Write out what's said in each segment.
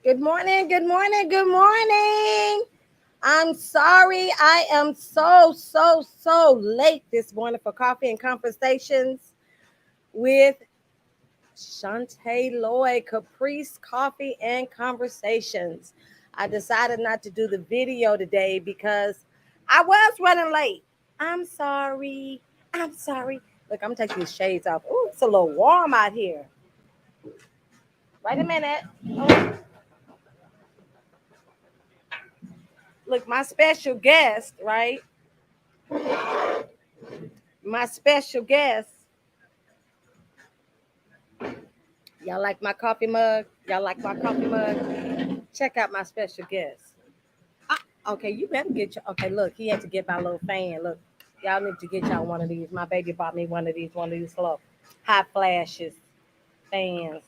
Good morning, good morning, good morning. I'm sorry I am so late this morning for Coffee and Conversations with Chante Lloyd, Caprese Coffee and Conversations. I decided not to do the video today because I was running late. I'm sorry. I'm sorry. Look, I'm taking these shades off. Ooh, it's a little warm out here. Wait a minute. Oh, look, my special guest, right? My special guest. Y'all like my coffee mug? Y'all like my coffee mug? Check out my special guest. Ah, okay, you better get your. Okay, look, he had to get my little fan. Look, y'all need to get y'all one of these. My baby bought me one of these little hot flashes fans.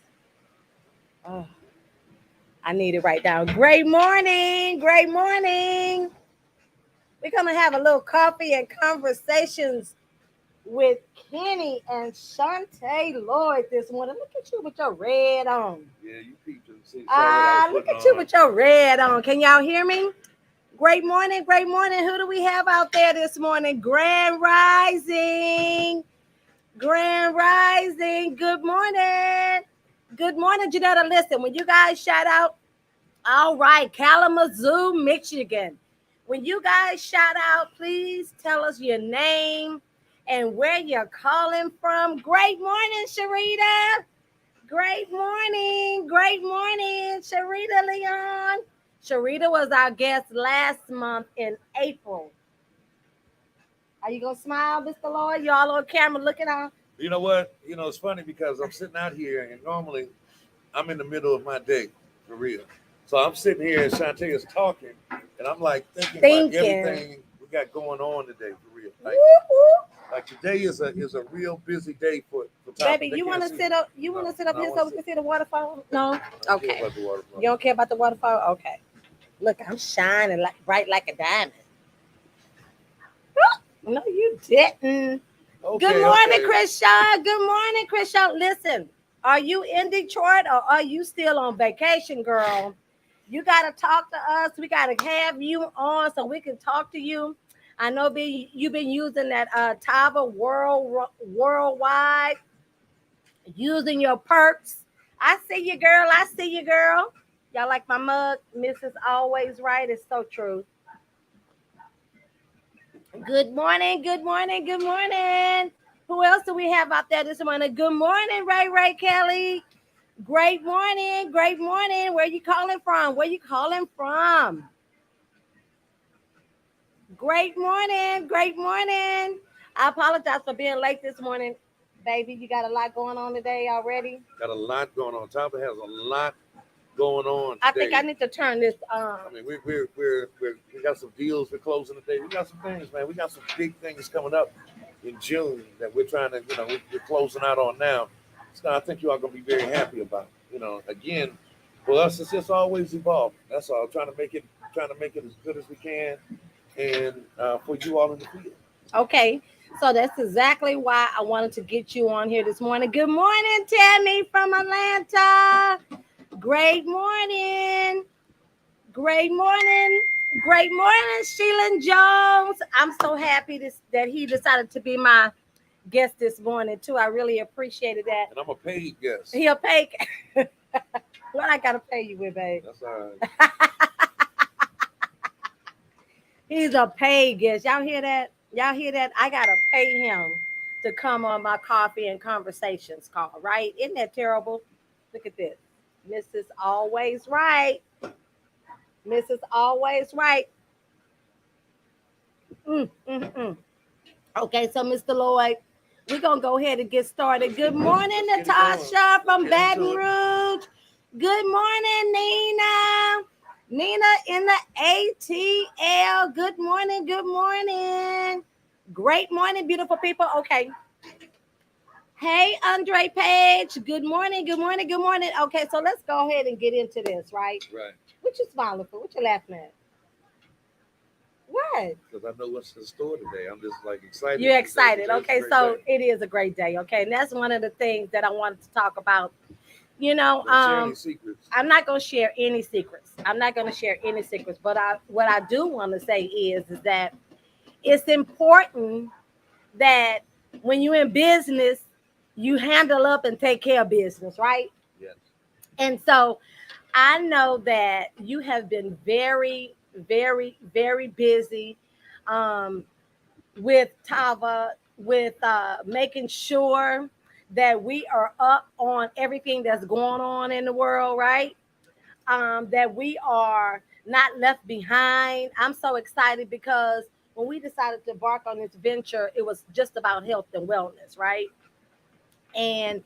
Oh, I need it right now. Great morning. Great morning. We're gonna have a little coffee and conversations with Kenny and Chante Lloyd this morning. Look at you with your red on. Yeah, you peeped and see, saw what I Ah, was look putting at you on. with your red on. Can y'all hear me? Great morning, great morning. Who do we have out there this morning? Grand Rising. Grand Rising. Good morning. Good morning, Janetta. Listen, when you guys shout out, all right, Kalamazoo, Michigan. When you guys shout out, please tell us your name and where you're calling from. Great morning, Sharita. Great morning, Sharita Leon. Sharita was our guest last month in April. Are you gonna smile, Mr. Lloyd? Y'all on camera looking on? You know what? It's funny because I'm sitting out here, and normally I'm in the middle of my day, for real. So I'm sitting here, and Shantae is talking, and I'm like thinking about Thinking. everything we got going on today, for real. Woo, Like, woo. like today is a real busy day for Baby, topic. They you can't wanna see me. sit up? You wanna No, sit up no, I here want so to we see. can see the waterfall? No. I don't care Okay. about the You waterfront. don't care about the waterfall? Okay. Look, I'm shining like bright like a diamond. No, you didn't. Good Okay, morning, okay. Chris Shaw. Good morning, Chris Shaw. Listen, are you in Detroit or are you still on vacation, girl? You got to talk to us. We got to have you on so we can talk to you. I know you've been using that Tava worldwide, using your perks. I see you, girl. I see you, girl. Y'all like my mug? Mrs. Always Right. It's so true. Good morning, good morning, good morning. Who else do we have out there this morning? Good morning, Ray Kelly. Great morning, great morning. Where you calling from? Where you calling from? Great morning, great morning. I apologize for being late this morning, baby. You got a lot going on today already. Got a lot going on. Tapa has a lot going on I think I today. need to turn this. I mean, we got some deals we're closing today. We got some things, man. We got some big things coming up in June that we're trying to, we're closing out on now. So I think you are going to be very happy about. Again, for us, it's just always evolving. That's all. Trying to make it as good as we can, and for you all in the field. Okay, so that's exactly why I wanted to get you on here this morning. Good morning, Tammy from Atlanta. Great morning. Great morning. Great morning, Sheila Jones. I'm so happy that he decided to be my guest this morning, too. I really appreciated that. And I'm a paid guest. He'll pay. What I got to pay you with, babe? That's all right. He's a paid guest. Y'all hear that? Y'all hear that? I got to pay him to come on my coffee and conversations call, right? Isn't that terrible? Look at this. Mrs. Always Right. Mrs. Always Right. Mm. Okay, so Mr. Lloyd, we're going to go ahead and get started. Good morning, Let's get it going. Natasha from Let's get Baton into it. Rouge. Good morning, Nina. Nina in the ATL. Good morning, good morning. Great morning, beautiful people. Okay. Hey, Andre Page. Good morning, good morning, good morning. Okay, so let's go ahead and get into this, right? Right. What you smiling for? What you laughing at? What? Because I know what's in store today. I'm just like excited. You're Today. excited. Today's a Okay, great so day. it is a great day. Okay, and that's one of the things that I wanted to talk about. You know, Don't share any secrets. I'm not gonna share any secrets. I'm not gonna share any secrets. But what I do want to say is that it's important that when you're in business, you handle up and take care of business, right? Yes. And so I know that you have been very, very, very busy um, with Tava, with making sure that we are up on everything that's going on in the world, right? That we are not left behind. I'm so excited because when we decided to embark on this venture, it was just about health and wellness, right? And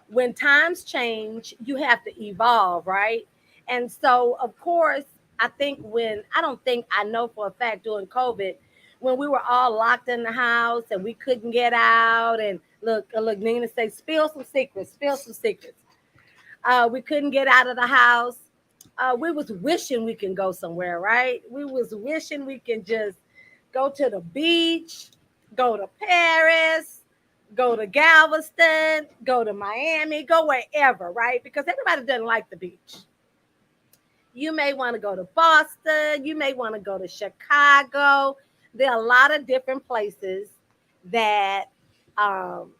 when times change, you have to evolve, right? And so, of course, I don't think I know for a fact during COVID, when we were all locked in the house and we couldn't get out, and look, Nina say, spill some secrets. We couldn't get out of the house. We was wishing we can go somewhere, right? We was wishing we can just go to the beach, go to Paris, go to Galveston, go to Miami, go wherever, right? Because everybody doesn't like the beach. You may want to go to Boston, you may want to go to Chicago. There are a lot of different places that um,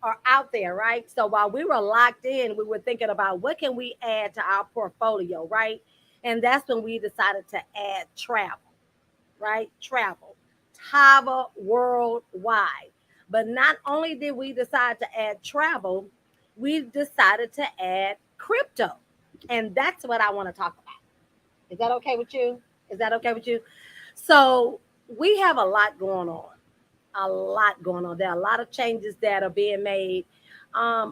are out there, right? So while we were locked in, we were thinking about what can we add to our portfolio, right? And that's when we decided to add travel, right? Travel, travel worldwide. But not only did we decide to add travel, we decided to add crypto. And that's what I want to talk about. Is that okay with you? Is that okay with you? So we have a lot going on, a lot going on. There are a lot of changes that are being made.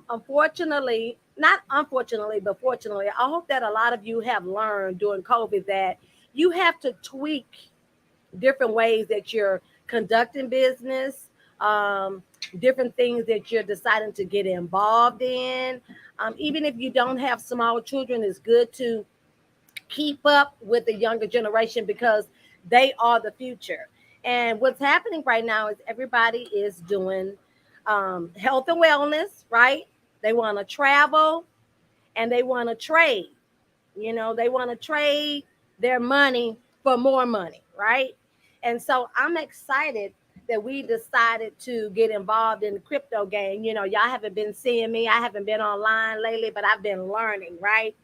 Unfortunately, not unfortunately, but fortunately, I hope that a lot of you have learned during COVID that you have to tweak different ways that you're conducting business, different things that you're deciding to get involved in. Even if you don't have small children, it's good to keep up with the younger generation because they are the future. And what's happening right now is everybody is doing health and wellness, right? They want to travel and they want to trade. You know, they want to trade their money for more money, right? And so I'm excited that we decided to get involved in the crypto game. You know, y'all haven't been seeing me. I haven't been online lately, but I've been learning, right?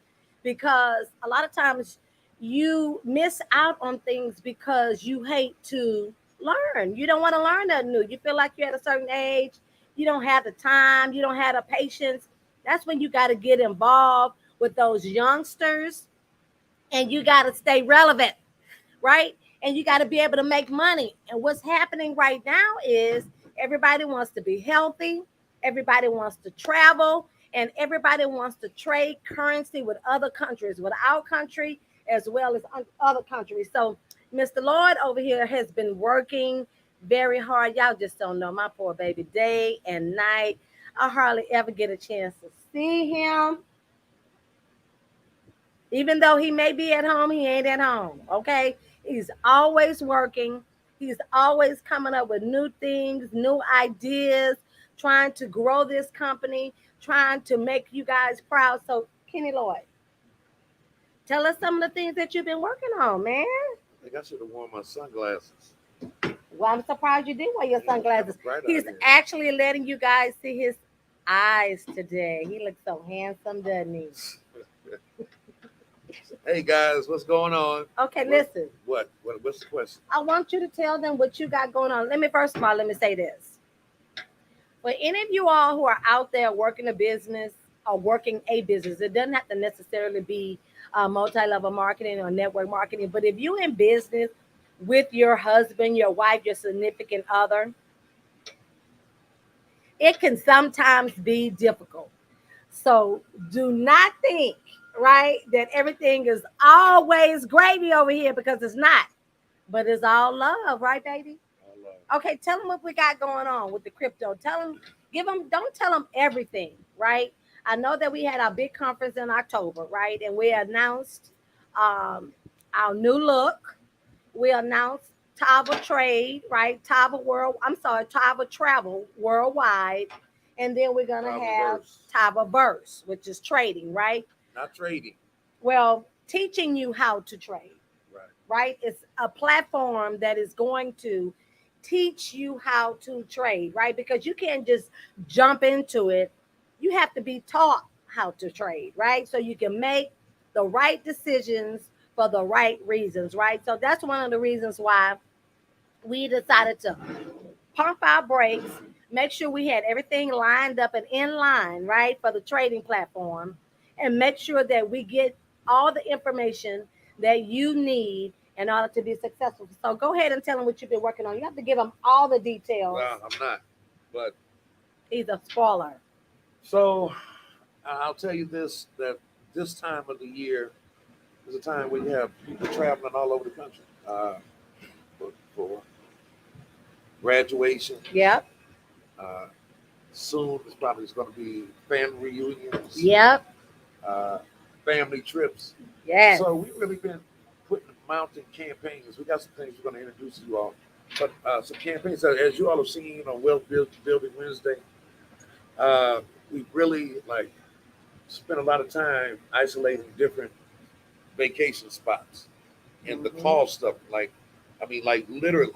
Because a lot of times you miss out on things because you hate to learn. You don't want to learn nothing new. You feel like you're at a certain age, you don't have the time, you don't have the patience. That's when you got to get involved with those youngsters and you got to stay relevant, right? And you got to be able to make money. And what's happening right now is everybody wants to be healthy, everybody wants to travel, and everybody wants to trade currency with other countries, with our country as well as other countries. So Mr. Lloyd over here has been working very hard. Y'all just don't know my poor baby, day and night. I hardly ever get a chance to see him. Even though he may be at home, he ain't at home. Okay. He's always working. He's always coming up with new things, new ideas, trying to grow this company, trying to make you guys proud. So, Kenny Lloyd, tell us some of the things that you've been working on, man. I think I should have worn my sunglasses. Well, I'm surprised you did wear your Yeah, it's kind sunglasses. of bright out He's here. actually letting you guys see his eyes today. He looks so handsome, doesn't he? Hey guys, what's going on? Okay, What? listen. What's the question? I want you to tell them what you got going on. Let me first of all let me say this. For any of you all who are out there working a business or working a business, it doesn't have to necessarily be multi-level marketing or network marketing. But if you're in business with your husband, your wife, your significant other, it can sometimes be difficult. So do not think, right, that everything is always gravy over here because it's not. But it's all love, right, baby? I love Okay, tell them what we got going on with the crypto. Tell them, give them, don't tell them everything, right? I know that we had our big conference in October, right? And we announced um, our new look. We announced Tava Trade, right? Tava World, I'm sorry, Tava Travel Worldwide. And then we're gonna have Reverse. Tava Verse, which is trading, right? Not trading. Well, teaching you how to trade, Right. right? It's a platform that is going to teach you how to trade, right? Because you can't just jump into it. You have to be taught how to trade, right? So you can make the right decisions for the right reasons, right? So that's one of the reasons why we decided to pump our brakes, make sure we had everything lined up and in line, right, for the trading platform, and make sure that we get all the information that you need in order to be successful. So go ahead and tell them what you've been working on. You have to give them all the details. Well, I'm not. But He's a spoiler. so I'll tell you this: that this time of the year is a time where you have people traveling all over the country for graduation. Yep. Uh, soon, it's probably going to be family reunions, Yep. uh, family trips. Yes. So we've really been putting mounting campaigns. We got some things we're going to introduce you all, but some campaigns that, as you all have seen on Building Wednesday, we really like spent a lot of time isolating different vacation spots and the cost of like, I mean, like literally,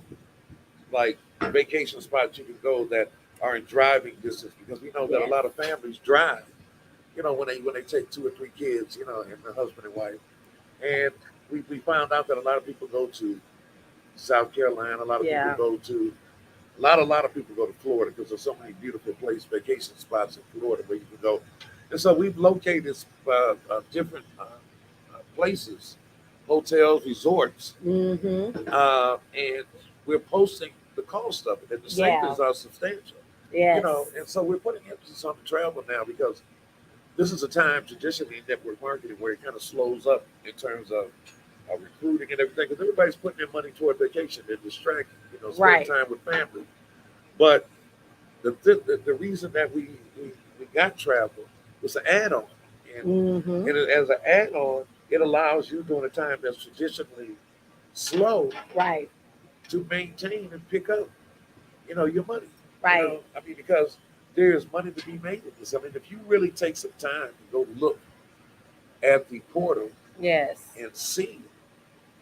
like vacation spots you can go that are in driving distance because we know that a Yes. lot of families drive. You know, when they take two or three kids, you know, and the husband and wife, and we found out that a lot of people go to South Carolina. A lot of people Yeah. go to a lot of people go to Florida because there's so many beautiful places, vacation spots in Florida where you can go. And so we've located different places, hotels, resorts, Mm-hmm. and we're posting the cost of it, and the Yeah. savings are substantial. You Yes. know, and so we're putting emphasis on the travel now because this is a time traditionally in network marketing where it kind of slows up in terms of recruiting and everything because everybody's putting their money toward vacation. They're distracted, you know, spending Right. time with family. But the reason that we got travel was an add-on, Mm-hmm. and as an add-on, it allows you during a time that's traditionally slow Right. to maintain and pick up, you know, your money. You Right. know, I mean, because there's money to be made in this. I mean, if you really take some time to go look at the portal Yes. and see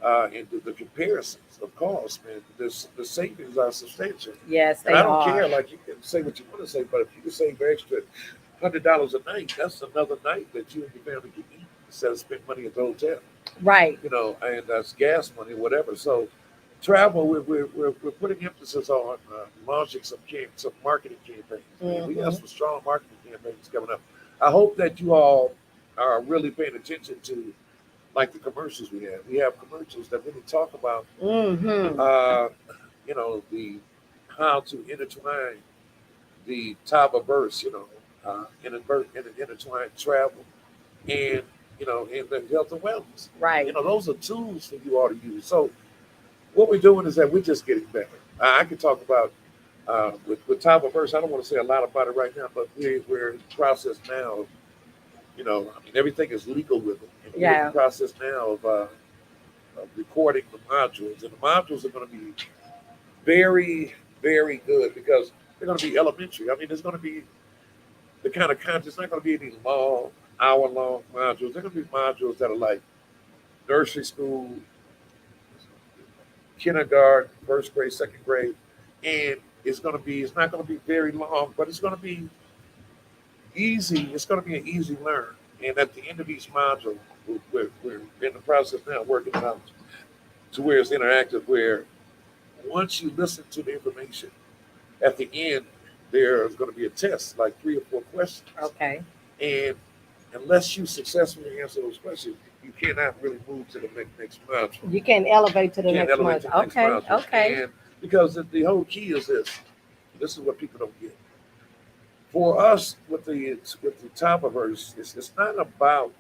and the comparisons of cost, man, the savings are substantial. Yes, And they I don't are. care, like you can say what you want to say, but if you can save an extra $100 a night, that's another night that you and your family can eat instead of spending money at the hotel. Right. You know, and that's gas money, whatever. So travel, we're putting emphasis on launching some marketing campaigns. Man. We have Mm-hmm. some strong marketing campaigns coming up. I hope that you all are really paying attention to like the commercials we have. We have commercials that really talk about, Mm-hmm. uh, you know, the how to intertwine the Tava verse, you know, intertwine travel and and the health and wellness. You Right. know, those are tools for you all to use. So what we're doing is that we're just getting better. I can talk about with Tava verse. I don't want to say a lot about it right now, but we're in the process now. You know, I mean, everything is legal with it, and we're in the Yeah. process now of recording the modules, and the modules are going to be very, very good because they're going to be elementary. I mean, there's going to be the kind of content. It's not going to be any long, hour-long modules. They're going to be modules that are like nursery school, kindergarten, first grade, second grade, and it's not going to be very long, but it's going to be easy. It's going to be an easy learn. And at the end of each module, we're in the process now working out to where it's interactive, where once you listen to the information, at the end, there's going to be a test, like 3 or 4 questions. Okay. And unless you successfully answer those questions, you cannot really move to the next module. You can elevate to the You can't next elevate month. to the next Okay. module. Okay. And because the whole key is this. This is what people don't get. For us, with the top of hers, it's not about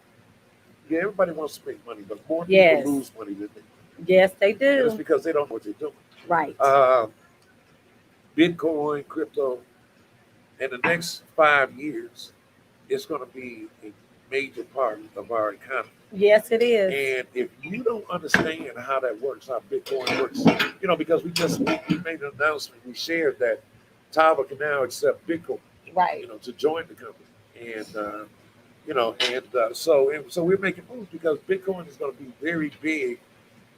everybody wants to make money, but more people Yes. lose money than they do. Yes, they And it's do. because they don't know what they're doing. Right. Bitcoin, crypto, in the next 5 years, it's going to be a major part of our economy. Yes, it is. And if you don't understand how that works, how Bitcoin works, because we made an announcement, we shared that Tava can now accept Bitcoin. Right. to join the company. And so we're making moves because Bitcoin is going to be very big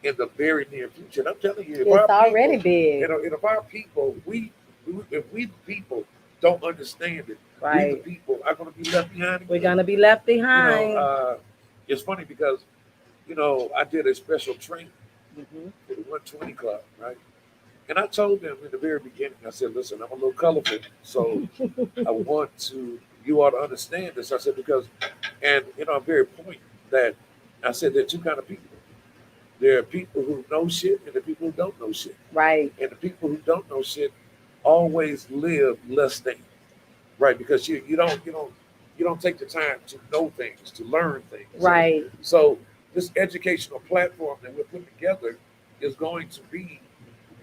in the very near future. And I'm telling you, if It's our already people, big. and if our people, if we the people don't understand it, we the Right. people are going to be left behind We're again. gonna be left You know, behind. it's funny because I did a special training Hmm. for the 120 Club, right? And I told them in the very beginning, I said, listen, I'm a little colorful, so I want you all to understand this. I said, because, and I'm very pointed that I said there are two kind of people. There are people who know shit and the people who don't know shit. Right. And the people who don't know shit always live less than, right? Because you don't take the time to know things, to learn things. And Right. so this educational platform that we're putting together is going to be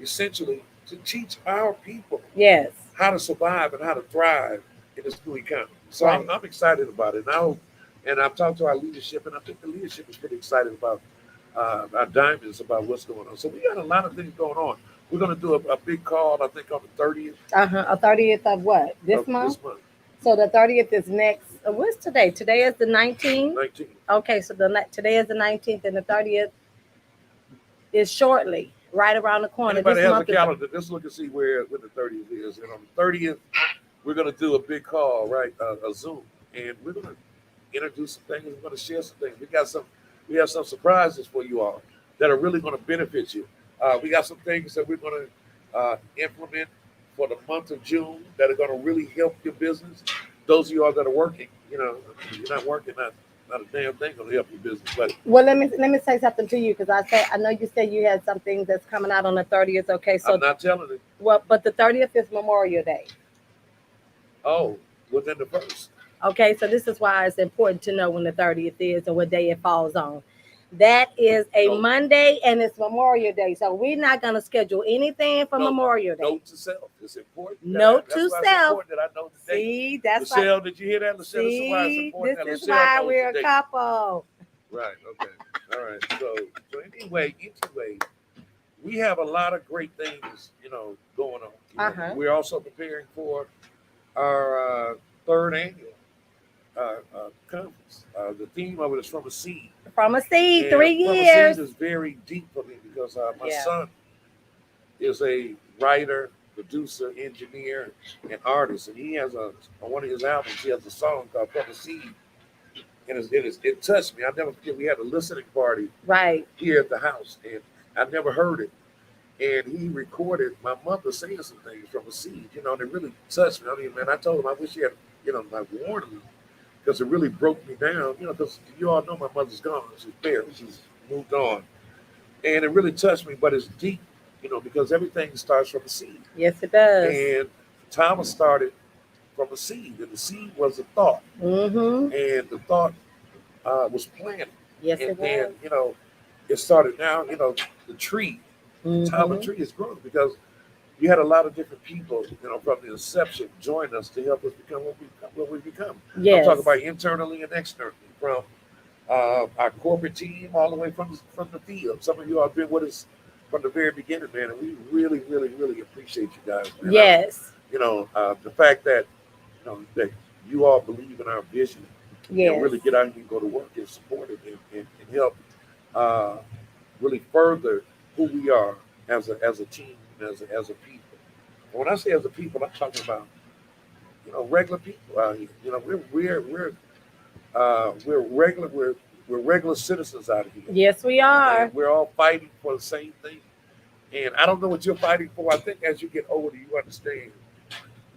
essentially to teach our people Yes. how to survive and how to thrive in this new economy. So I'm, Right. I'm excited about it. And I've talked to our leadership, and I think the leadership is pretty excited about our diamonds, about what's going on. So we got a lot of things going on. We're going to do a big call, I think, on the 30th Uh-huh. A 30th of what? This of month? this month, So the 30th is next. What's today? Today is the 19th. 19th. Okay, so today is the 19th, and the 30th is shortly, right around the corner. Anybody This has a month is. calendar, just look and see when the 30th is. And on the 30th, we're going to do a big call, right? A Zoom. And we're going to introduce some things. We're going to share some things. We have some surprises for you all that are really going to benefit you. We got some things that we're going to implement for the month of June that are going to really help your business. Those of you all that are working, you're not working, not a damn thing going to help your business. But Well, let me say something to you because I know you said you had something that's coming out on the 30th. Okay, I'm so not telling it. well, but the 30th is Memorial Day. Oh, within the first. Okay, so this is why it's important to know when the 30th is and what day it falls on. That is a No, Monday and it's Memorial Day. So we're not going to schedule anything for no. Memorial Day. Note to self. It's important Note that's to why it's self. important that I know the date. See, that's why. Lachelle, did you hear that? Lachelle, this is why it's See, important this that is Lachelle why knows we're the a date. couple. Right. Okay. All right. So anyway, we have a lot of great things, going on. Uh huh. We're also preparing for our third annual conference. The theme of it is from a seed, From a seed, and three from a seed years. is very deep for me because my Yeah. son is a writer, producer, engineer, and artist, and he has on one of his albums. He has a song called "From a Seed," and it touched me. I never forget. We had a listening party Right. here at the house, and I never heard it. And he recorded my mother saying some things from a seed, and it really touched me. I mean, man, I told him I wish he had, like warned me because it really broke me down. Because you all know my mother's gone. She's buried. She's moved on, and it really touched me. But it's deep, because everything starts from a seed. Yes, it does. And Thomas started from a seed, and the seed was a thought, Mm-hmm. and the thought was planted, Yes, and it then was. it started. Now the tree, the Tyler Mm-hmm. tree is growing because you had a lot of different people, from the inception join us to help us become what we become. I'm talking Yes. about internally and externally, from our corporate team all the way from the field. Some of you have been with us from the very beginning, man, and we really, really, really appreciate you guys, man. Yes. The fact that you all believe in our vision and Yes. really get out here and go to work and support it and help uh, really further who we are as a team and as a people. And when I say as a people, I'm talking about regular people out here. We're regular we're regular citizens out here, Yes, we are. and we're all fighting for the same thing. And I don't know what you're fighting for. I think as you get older, you understand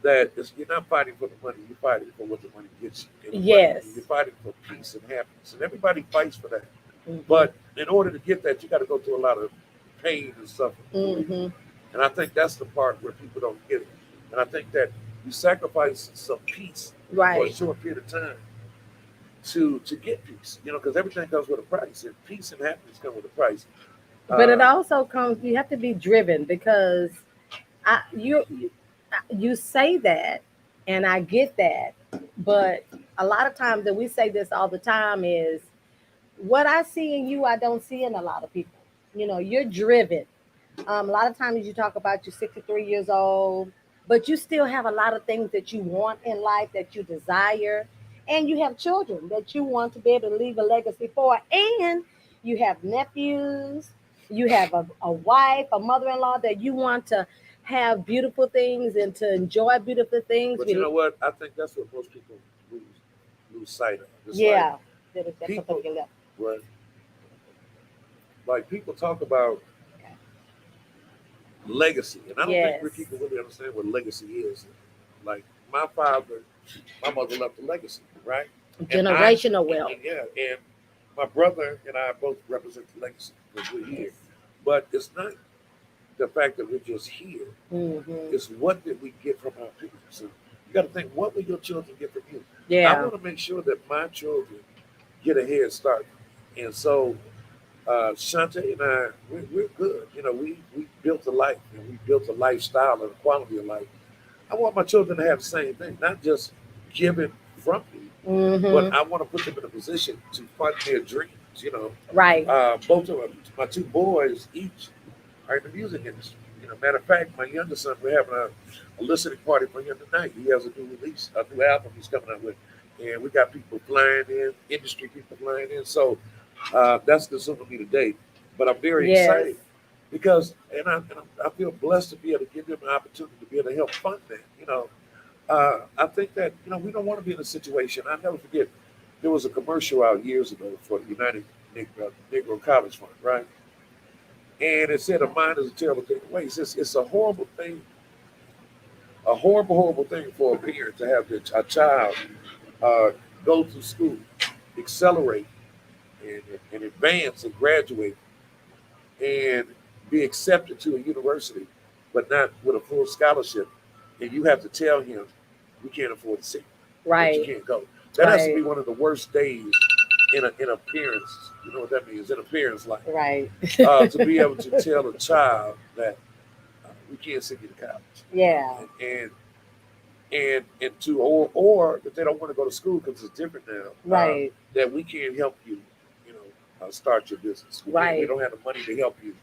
that you're not fighting for the money. You're fighting for what the money gets you. And Yes. you're fighting for peace and happiness. And everybody fights for that. Mm-hmm. But in order to get that, you got to go through a lot of pain and suffering. Mm-hmm. And I think that's the part where people don't get it. And I think that you sacrifice some peace for a Right. short period of time to get peace. Because everything comes with a price, and peace and happiness come with a price. But it Uh, also comes. You have to be driven because you say that, and I get that. But a lot of times, that we say this all the time is what I see in you, I don't see in a lot of people. You're driven. A lot of times you talk about you're 63 years old. but you still have a lot of things that you want in life that you desire, and you have children that you want to be able to leave a legacy for, and you have nephews, you have a wife, a mother-in-law that you want to have beautiful things and to enjoy beautiful things. But you know what? I think that's what most people lose lose sight of. It's like Yeah, that's a people, total left. what, like people talk about legacy, and I don't think Yes, people really understand what legacy is. Like my father, my mother left a legacy, right? And generational wealth. yeah, and my brother and I both represent the legacy because we're Yes. here. But it's not the fact that we're just here. Hmm. It's what did we get from our parents. So you got to think, what will your children get from you? I Yeah. want to make sure that my children get a head start. And so Chante and I, we're good. You know, we built a life and we built a lifestyle and a quality of life. I want my children to have the same thing, not just given from me, but Hmm. I want to put them in a position to fund their dreams. You know, Right. both of them, my two boys each are in the music industry. You know, matter of fact, my youngest son, we're having a listening party for him tonight. He has a new release, a new album he's coming out with, and we got people flying in, industry people flying in. So that's consuming me today. But I'm very Yes. excited because, I feel blessed to be able to give them an opportunity to be able to help fund that. You know, I think that we don't want to be in a situation. I never forget there was a commercial out years ago for the United Negro College Fund, right? And it said a mind is a terrible thing to waste. It's a horrible thing, a horrible, horrible thing for a parent to have a child uh, go to school, accelerate, and, and advance and graduate and be accepted to a university, but not with a full scholarship. And you have to tell him, we can't afford to send you, that you Right. can't go. That has to Right. be one of the worst days in a parent's, you know what that means, in a parent's life. Right. To be able to tell a child that we can't send you to college. Yeah. And to or if they don't want to go to school because it's different now, Right. that we can't help you, you know, start your business. We Right. don't have the money to help you.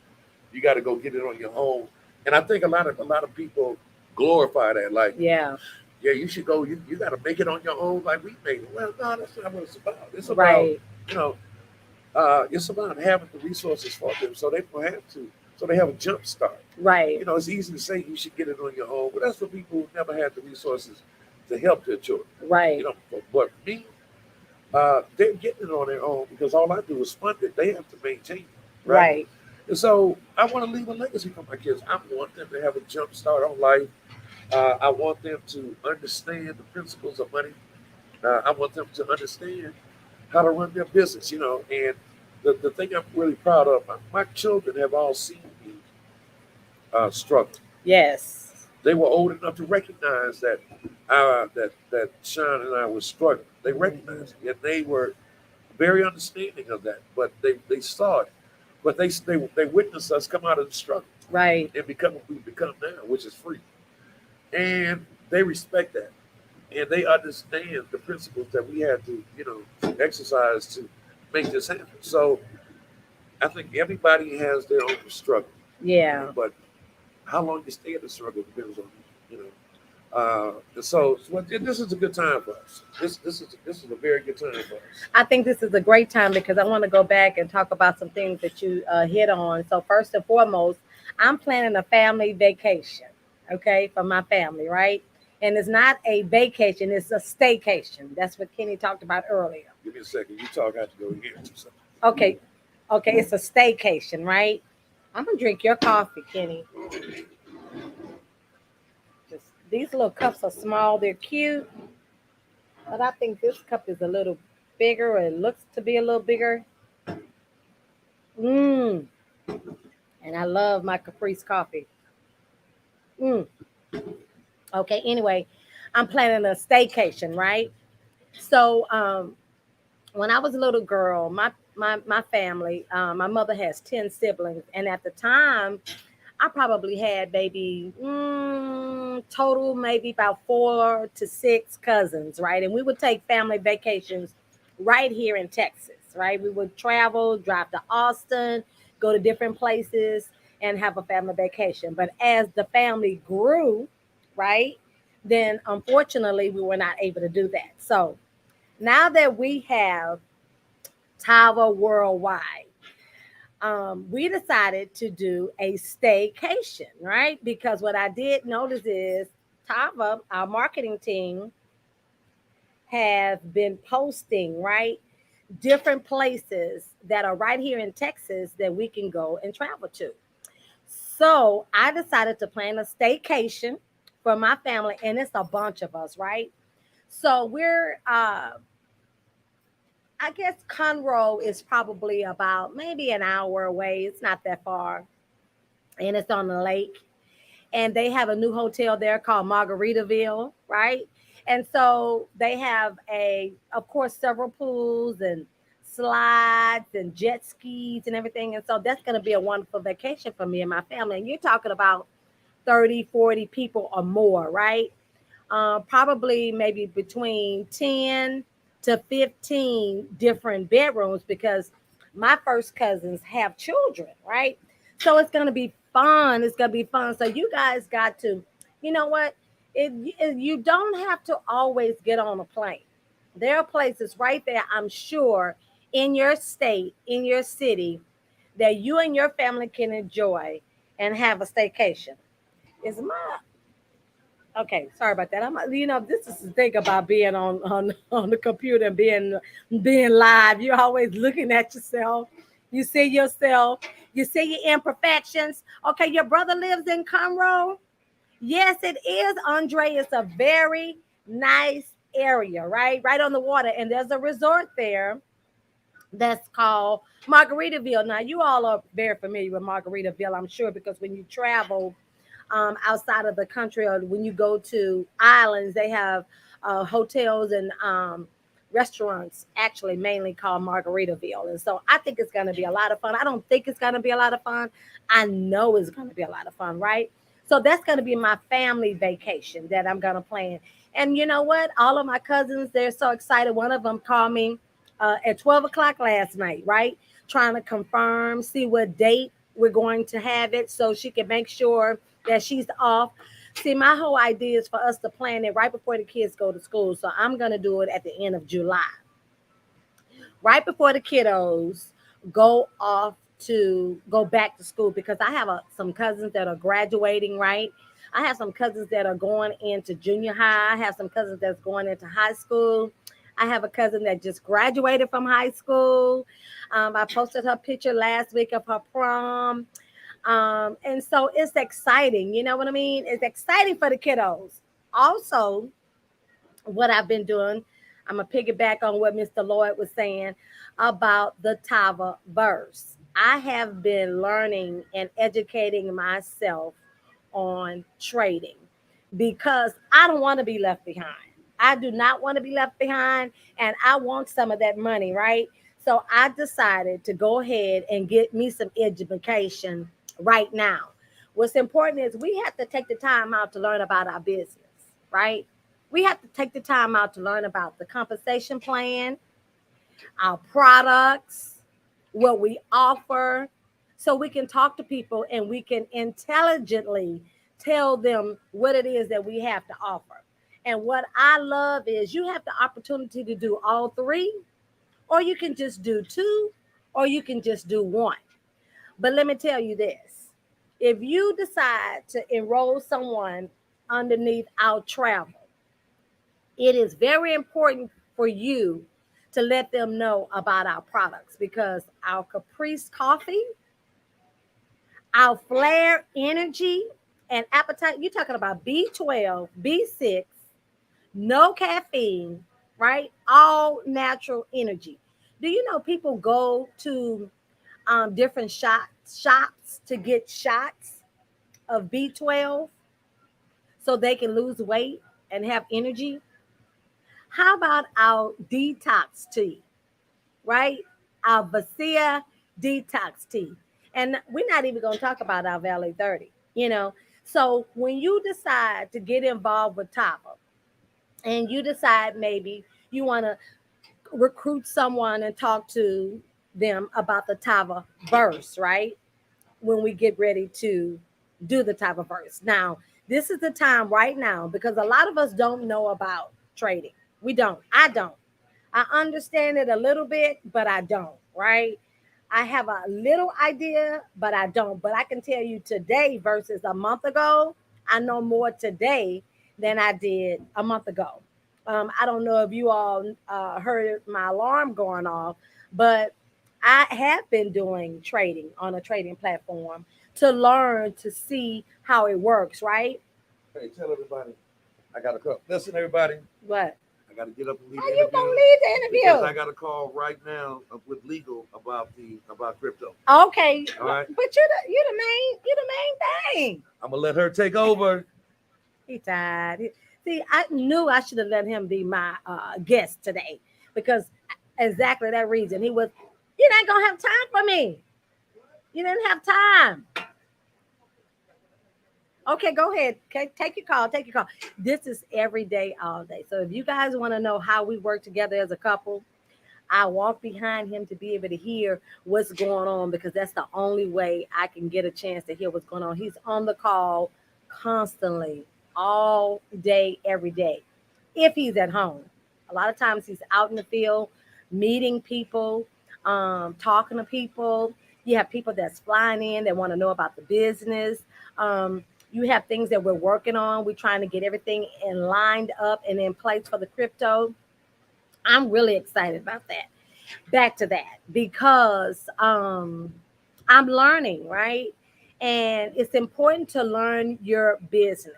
You got to go get it on your own. And I think a lot of people glorify that. Like, Yeah. yeah, you should go. You got to make it on your own, like we made it. Well, no, that's not what it's about. It's about Right. you know, it's about having the resources for them, so they don't have to. So they have a jump start. Right. You know, it's easy to say you should get it on your own, but that's for people who never had the resources to help their children. You Right. know, but me, they're getting it on their own because all I do is fund it. They have to maintain it, right? Right. And so I want to leave a legacy for my kids. I want them to have a jump start on life. I want them to understand the principles of money. I want them to understand how to run their business, And the thing I'm really proud of, my children have all seen me struggle. Yes. They were old enough to recognize that Sean and I were struggling. They Hmm. recognized it, and they were very understanding of that. But they saw it. But they witnessed us come out of the struggle Right. and become what we become now, which is free. And they respect that, and they understand the principles that we had to exercise to make this happen. So I think everybody has their own struggle, Yeah. but how long you stay in the struggle depends on you. So this is a good time for us. This is a very good time for us. I think this is a great time because I want to go back and talk about some things that you hit on. So first and foremost, I'm planning a family vacation, okay, for my family, right? And it's not a vacation; it's a staycation. That's what Kenny talked about earlier. Give me a second. You talk. I have to go here to something. Okay, okay, it's a staycation, right? I'm gonna drink your coffee, Kenny. Just these little cups are small; they're cute, but I think this cup is a little bigger. Or it looks to be a little bigger. Mmm. And I love my Caprese coffee. Mm. Okay, anyway, I'm planning a staycation, right? So when I was a little girl, my family, my mother has 10 siblings, and at the time, I probably had maybe total maybe about 4 to 6 cousins, right? And we would take family vacations right here in Texas, right? We would travel, drive to Austin, go to different places, and have a family vacation. But as the family grew, right? Then unfortunately, we were not able to do that. So now that we have Tava Worldwide, we decided to do a staycation, right? Because what I did notice is Tava, our marketing team, have been posting, right? Different places that are right here in Texas that we can go and travel to. So I decided to plan a staycation for my family, and it's a bunch of us, right? So I guess Conroe is probably about maybe an hour away. It's not that far, and it's on the lake. And they have a new hotel there called Margaritaville, right? And so they have of course, several pools and slides and jet skis and everything. And so that's going to be a wonderful vacation for me and my family. And you're talking about 30, 40 people or more, right? Probably maybe between 10 to 15 different bedrooms because my first cousins have children, right? So it's going to be fun. It's going to be fun. So you guys got to, you know what? You don't have to always get on a plane. There are places right there, I'm sure, in your state, in your city, that you and your family can enjoy and have a staycation. Is my Okay, sorry about that. This is the thing about being on the computer and being live. You're always looking at yourself. You see yourself. You see your imperfections. Okay, your brother lives in Conroe. Yes, it is, Andre. It's a very nice area, right? Right on the water, and there's a resort there that's called Margaritaville. Now, you all are very familiar with Margaritaville, I'm sure, because when you travel outside of the country or when you go to islands, they have hotels and restaurants actually mainly called Margaritaville. And so I think it's going to be a lot of fun. I don't think it's going to be a lot of fun. I know it's going to be a lot of fun, right? So that's going to be my family vacation that I'm going to plan. And you know what? All of my cousins, they're so excited. One of them called me at 12 o'clock last night, right? Trying to confirm, see what date we're going to have it so she can make sure that she's off. See, my whole idea is for us to plan it right before the kids go to school. So I'm going to do it at the end of July, right before the kiddos go back to school because I have some cousins that are graduating, right? I have some cousins that are going into junior high. I have some cousins that's going into high school. I have a cousin that just graduated from high school. I posted her picture last week of her prom. And so it's exciting. You know what I mean? It's exciting for the kiddos. Also, what I've been doing, I'm going to piggyback on what Mr. Lloyd was saying about the Tava verse. I have been learning and educating myself on trading because I don't want to be left behind. I do not want to be left behind and I want some of that money, right? So I decided to go ahead and get me some education right now. What's important is we have to take the time out to learn about our business, right? We have to take the time out to learn about the compensation plan, our products, what we offer, so we can talk to people and we can intelligently tell them what it is that we have to offer. And what I love is you have the opportunity to do all three, or you can just do two, or you can just do one. But let me tell you this, if you decide to enroll someone underneath our travel, it is very important for you to let them know about our products because our Caprese coffee, our Flare energy, and appetite, you're talking about B12, B6, no caffeine, right? All natural energy. Do you know people go to different shops to get shots of B12 so they can lose weight and have energy? How about our detox tea, right? Our Basia detox tea. And we're not even going to talk about our Valley 30, you know. So when you decide to get involved with Tapa and you decide maybe you want to recruit someone and talk to them about the Tava verse, right? When we get ready to do the Tava verse. Now, This is the time right now because a lot of us don't know about trading. We don't. I don't. I understand it a little bit, but I don't, right? I have a little idea, but I don't. But I can tell you today versus a month ago, I know more today than I did a month ago. I don't know if you all heard my alarm going off, but I have been doing trading on a trading platform to learn to see how it works, right? Hey, tell everybody I got a call. Listen, everybody, What? I got to get up and leave How the you gonna interview leave the because interview? I got a call right now with legal about crypto. Okay, All right, but you the main thing. I'm gonna let her take over. He died. See, I knew I should have let him be my guest today because exactly that reason. He was, you ain't gonna have time for me. You didn't have time. Okay, go ahead. Okay, take your call. Take your call. This is every day, all day. So if you guys want to know how we work together as a couple, I walk behind him to be able to hear what's going on because that's the only way I can get a chance to hear what's going on. He's on the call constantly, all day, every day, if he's at home. A lot of times he's out in the field, meeting people, talking to people. You have people that's flying in that want to know about the business. You have things that we're working on. We're trying to get everything in lined up and in place for the crypto. I'm really excited about that. Back to that because I'm learning, right? And it's important to learn your business.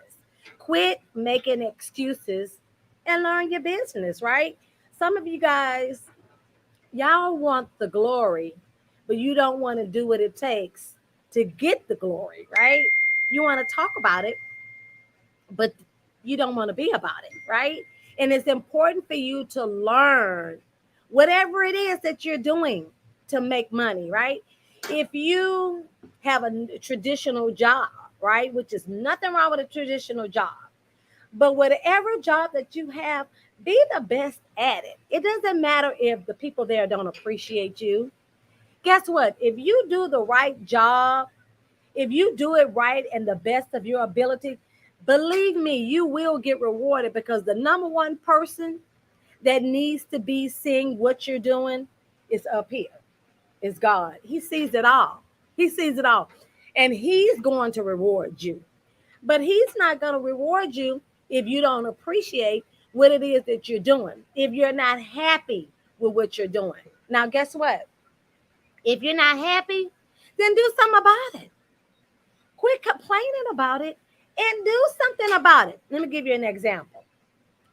Quit making excuses and learn your business, right? Some of you guys, y'all want the glory, but you don't want to do what it takes to get the glory, right? You want to talk about it, but you don't want to be about it, right? And it's important for you to learn whatever it is that you're doing to make money, right? If you have a traditional job, right, which is nothing wrong with a traditional job, but whatever job that you have, be the best at it. It doesn't matter if the people there don't appreciate you. Guess what? If you do the right job, if you do it right and the best of your ability, believe me, you will get rewarded because the number one person that needs to be seeing what you're doing is up here. Is God. He sees it all. He sees it all. And he's going to reward you. But he's not going to reward you if you don't appreciate what it is that you're doing. If you're not happy with what you're doing. Now, guess what? If you're not happy, then do something about it. Quit complaining about it and do something about it. Let me give you an example.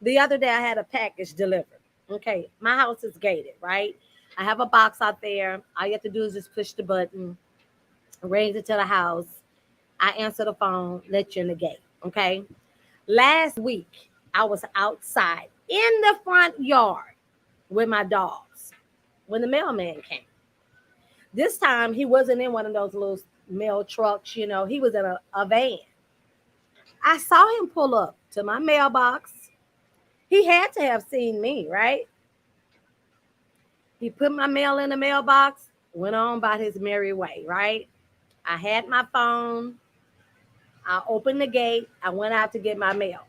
The other day I had a package delivered. Okay, my house is gated, right? I have a box out there. All you have to do is just push the button, raise it to the house. I answer the phone, let you in the gate. Okay. Last week I was outside in the front yard with my dogs when the mailman came. This time he wasn't in one of those little mail trucks, he was in a van. I saw him pull up to my mailbox. He had to have seen me, right? He put my mail in the mailbox, went on about his merry way, right? I had my phone. I opened the gate. I went out to get my mail.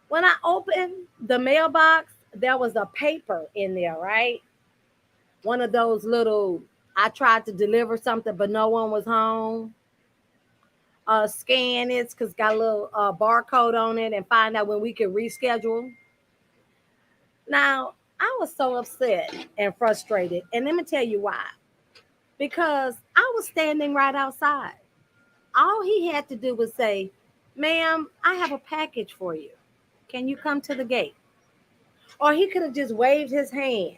When I opened the mailbox, there was a paper in there, right? One of those little, I tried to deliver something, but no one was home. Scan it because got a little barcode on it and find out when we could reschedule. Now, I was so upset and frustrated. And let me tell you why. Because I was standing right outside. All he had to do was say, "Ma'am, I have a package for you. Can you come to the gate?" Or he could have just waved his hand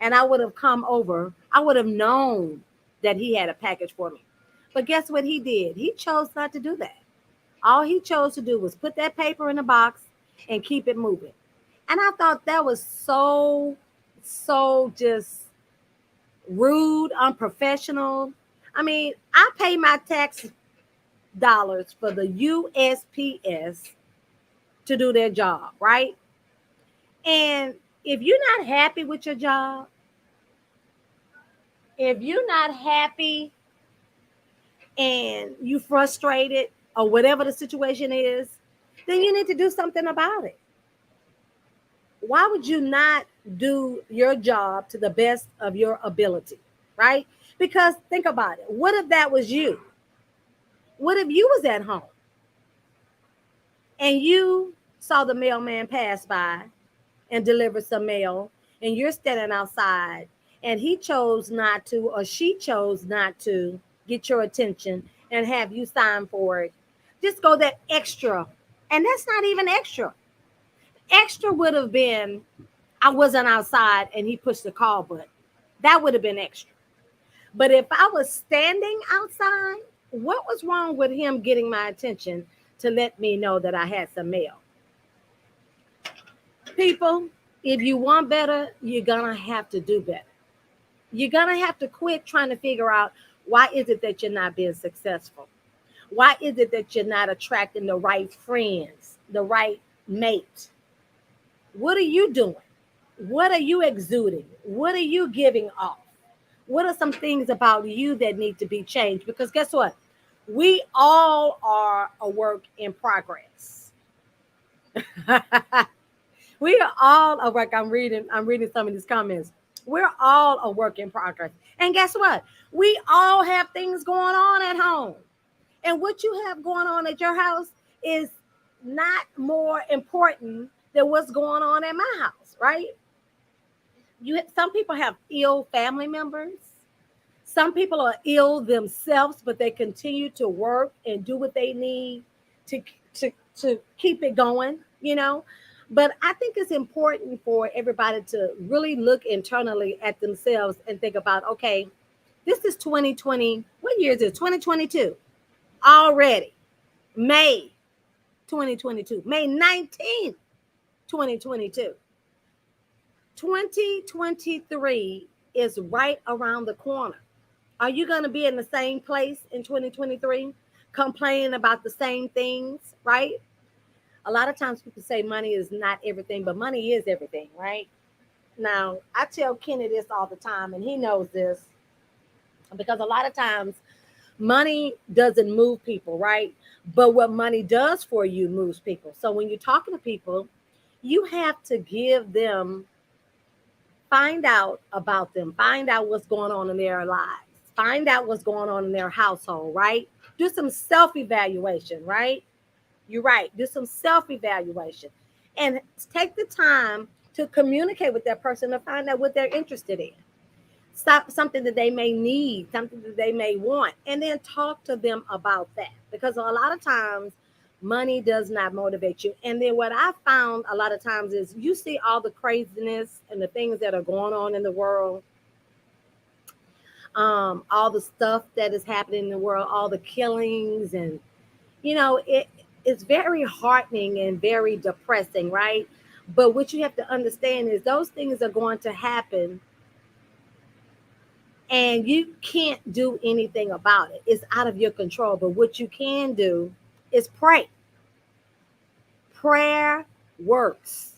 and I would have come over. I would have known that he had a package for me. But guess what he did? He chose not to do that. All he chose to do was put that paper in the box and keep it moving. And I thought that was so just rude, unprofessional. I mean, I pay my tax dollars for the USPS to do their job, right? And if you're not happy with your job, if you're not happy and you frustrated, or whatever the situation is, then you need to do something about it. Why would you not do your job to the best of your ability? Right? Because think about it. What if that was you? What if you was at home and you saw the mailman pass by and deliver some mail, and you're standing outside, and he chose not to, or she chose not to get your attention and have you sign for it? Just go that extra. And that's not even extra. Extra would have been, I wasn't outside and he pushed the call button. That would have been extra. But if I was standing outside, what was wrong with him getting my attention to let me know that I had some mail? People, if you want better, you're going to have to do better. You're going to have to quit trying to figure out, why is it that you're not being successful? Why is it that you're not attracting the right friends, the right mate? What are you doing? What are you exuding? What are you giving off? What are some things about you that need to be changed? Because guess what? We all are a work in progress. We are all a work. I'm reading some of these comments. We're all a work in progress. And guess what? We all have things going on at home. And what you have going on at your house is not more important than what's going on at my house, right? Some people have ill family members. Some people are ill themselves, but they continue to work and do what they need to to keep it going, you know. But I think it's important for everybody to really look internally at themselves and think about, okay, this is 2020. What year is it? 2022 already. May 2022. May 19th, 2022. 2023 is right around the corner. Are you going to be in the same place in 2023, complaining about the same things, right? A lot of times people say money is not everything, but money is everything, right? Now, I tell Kenny this all the time, and he knows this, because a lot of times money doesn't move people, right? But what money does for you moves people. So when you're talking to people, you have to give them, find out about them, find out what's going on in their lives, find out what's going on in their household, right? Do some self evaluation, right? You're right. Do some self evaluation and take the time to communicate with that person to find out what they're interested in. Stop something that they may need, something that they may want, and then talk to them about that. Because a lot of times, money does not motivate you. And then what I found a lot of times is, you see all the craziness and the things that are going on in the world, all the stuff that is happening in the world, all the killings, and it's very heartening and very depressing, right? But what you have to understand is, those things are going to happen, and you can't do anything about it. It's out of your control. But what you can do is pray. Prayer works.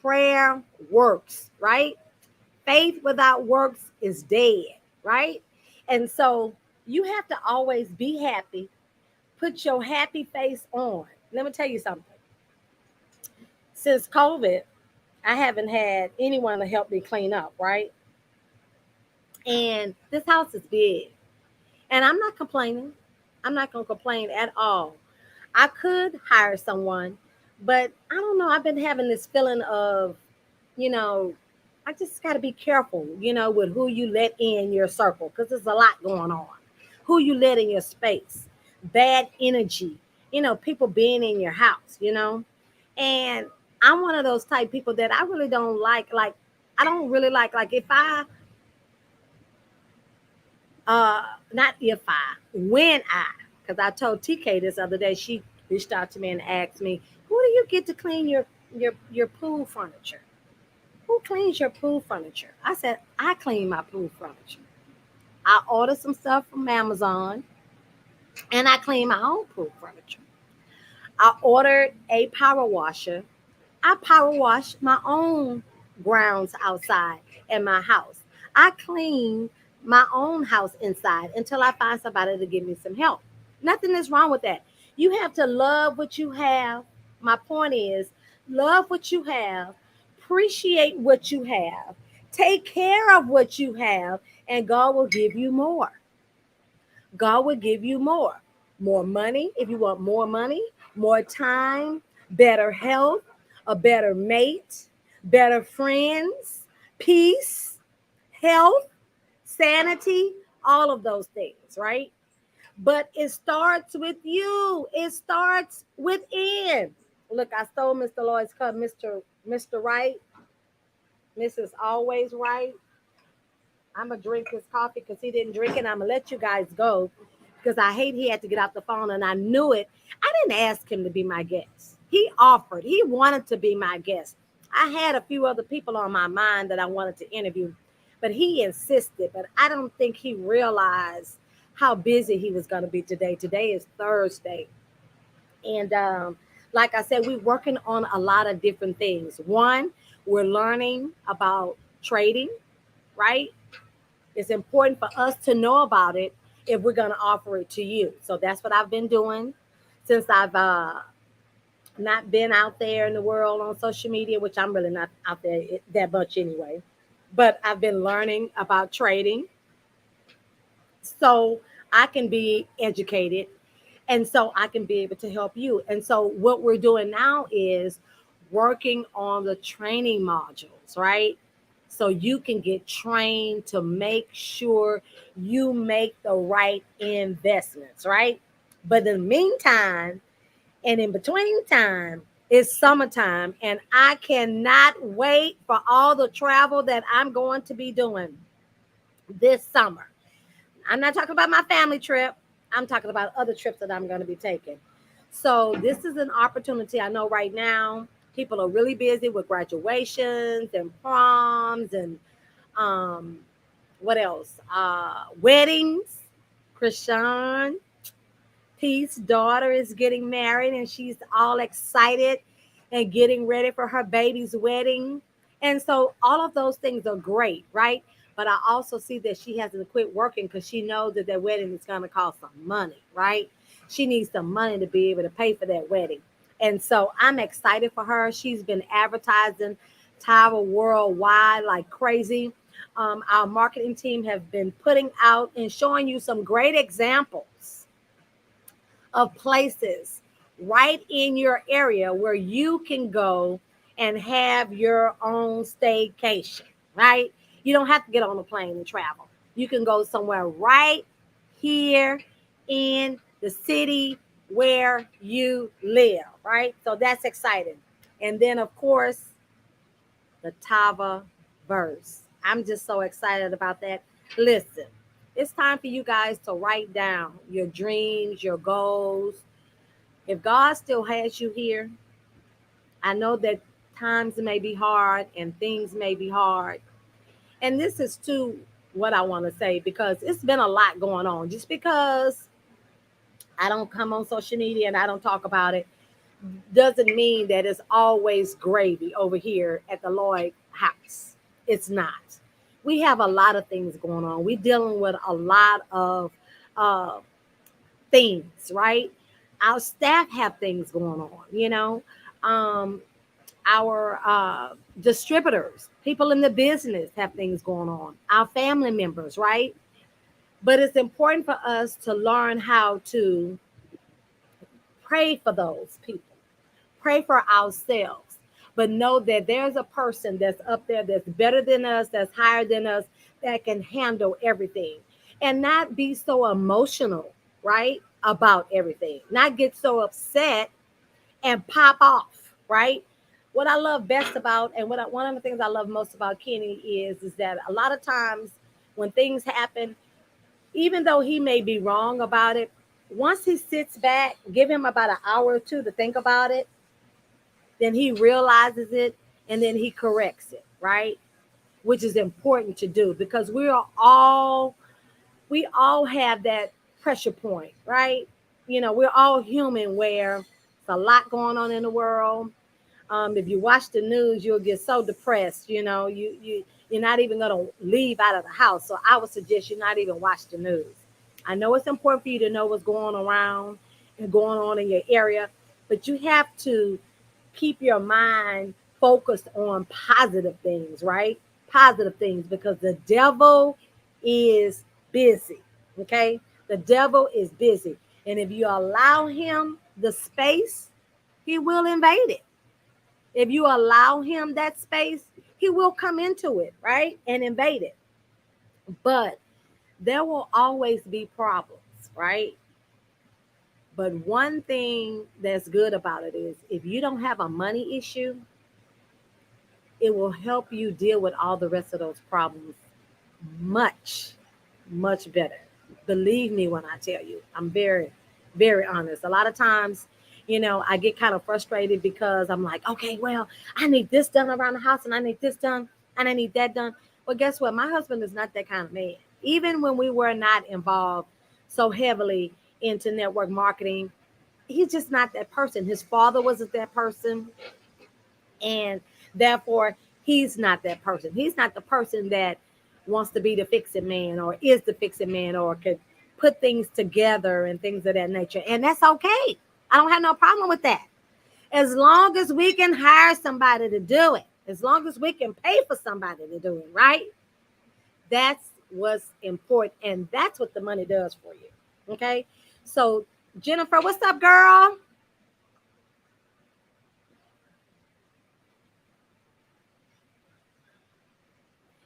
Prayer works, right? Faith without works is dead, right? And so you have to always be happy. Put your happy face on. Let me tell you something. Since COVID, I haven't had anyone to help me clean up, right? And this house is big. And I'm not complaining. I'm not going to complain at all. I could hire someone, but I don't know. I've been having this feeling of, you know, I just got to be careful, with who you let in your circle, because there's a lot going on. Who you let in your space, bad energy, people being in your house. And I'm one of those type people that I really don't like, I don't really like if I, not if I, when I, because I told TK this other day, she reached out to me and asked me, who do you get to clean your pool furniture? Who cleans your pool furniture? I said, I clean my pool furniture. I ordered some stuff from Amazon and I clean my own pool furniture. I ordered a power washer. I power wash my own grounds outside in my house. I clean my own house inside until I find somebody to give me some help. Nothing is wrong with that. You have to love what you have. My point is, love what you have, appreciate what you have, take care of what you have, and God will give you more. God will give you more. More money if you want more money, more time, better health, a better mate, better friends, peace, health, sanity, all of those things, right? But it starts with you. It starts within. Look, I stole Mr. Lloyd's cup, Mr. Right, Mrs. Always Right. I'm gonna drink his coffee because he didn't drink it. I'm gonna let you guys go because I hate he had to get off the phone and I knew it. I didn't ask him to be my guest. He offered. He wanted to be my guest. I had a few other people on my mind that I wanted to interview, but he insisted. But I don't think he realized how busy he was going to be today. Today is Thursday, and like I said, we're working on a lot of different things. One, we're learning about trading, right? It's important for us to know about it if we're going to offer it to you. So that's what I've been doing since I've not been out there in the world on social media, which I'm really not out there that much anyway. But I've been learning about trading so I can be educated and so I can be able to help you. And so what we're doing now is working on the training modules, right? So you can get trained to make sure you make the right investments, right? But in the meantime, and in between time, it's summertime, and I cannot wait for all the travel that I'm going to be doing this summer. I'm not talking about my family trip. I'm talking about other trips that I'm going to be taking. So this is an opportunity. I know right now people are really busy with graduations and proms and um, what else? Weddings. Krishan Pete's daughter is getting married and she's all excited and getting ready for her baby's wedding. And so all of those things are great, right? But I also see that she hasn't quit working because she knows that that wedding is going to cost some money, right? She needs some money to be able to pay for that wedding. And so I'm excited for her. She's been advertising Tyra worldwide like crazy. Our marketing team have been putting out and showing you some great examples of places right in your area where you can go and have your own staycation, right? You don't have to get on a plane and travel. You can go somewhere right here in the city where you live, right? So that's exciting. And then, of course, the Tava verse. I'm just so excited about that. Listen, it's time for you guys to write down your dreams, your goals. If God still has you here, I know that times may be hard and things may be hard. And this is too what I want to say because it's been a lot going on. Just because I don't come on social media and I don't talk about it doesn't mean that it's always gravy over here at the Lloyd house. It's not. We have a lot of things going on. We're dealing with a lot of uh, things, right? Our staff have things going on, Um, our distributors, people in the business have things going on. Our family members, right? But it's important for us to learn how to pray for those people, pray for ourselves, but know that there's a person that's up there that's better than us, that's higher than us, that can handle everything and not be so emotional, right? About everything, not get so upset and pop off, right? What I love best about, and one of the things I love most about Kenny is that a lot of times when things happen, even though he may be wrong about it, once he sits back, give him about an hour or two to think about it, then he realizes it and then he corrects it, right? Which is important to do because we all have that pressure point, right? We're all human where it's a lot going on in the world. If you watch the news, you'll get so depressed. You're not even gonna leave out of the house. So I would suggest you not even watch the news. I know it's important for you to know what's going around going on in your area, but you have to keep your mind focused on positive things, right? Positive things, because the devil is busy. Okay? The devil is busy. And if you allow him the space, he will invade it. If you allow him that space, he will come into it, right? And invade it. But there will always be problems, right? But one thing that's good about it is if you don't have a money issue, it will help you deal with all the rest of those problems much, much better. Believe me when I tell you, I'm very, very honest. A lot of times, I get kind of frustrated because I'm like, okay, well, I need this done around the house and I need this done and I need that done. Well, guess what? My husband is not that kind of man. Even when we were not involved so heavily into network marketing, he's just not that person. His father wasn't that person. And therefore, he's not that person. He's not the person that wants to be the fixing man or is the fixing man or could put things together and things of that nature. And that's okay. I don't have no problem with that. As long as we can hire somebody to do it, as long as we can pay for somebody to do it, right? That's what's important. And that's what the money does for you. Okay. So, Jennifer, what's up, girl?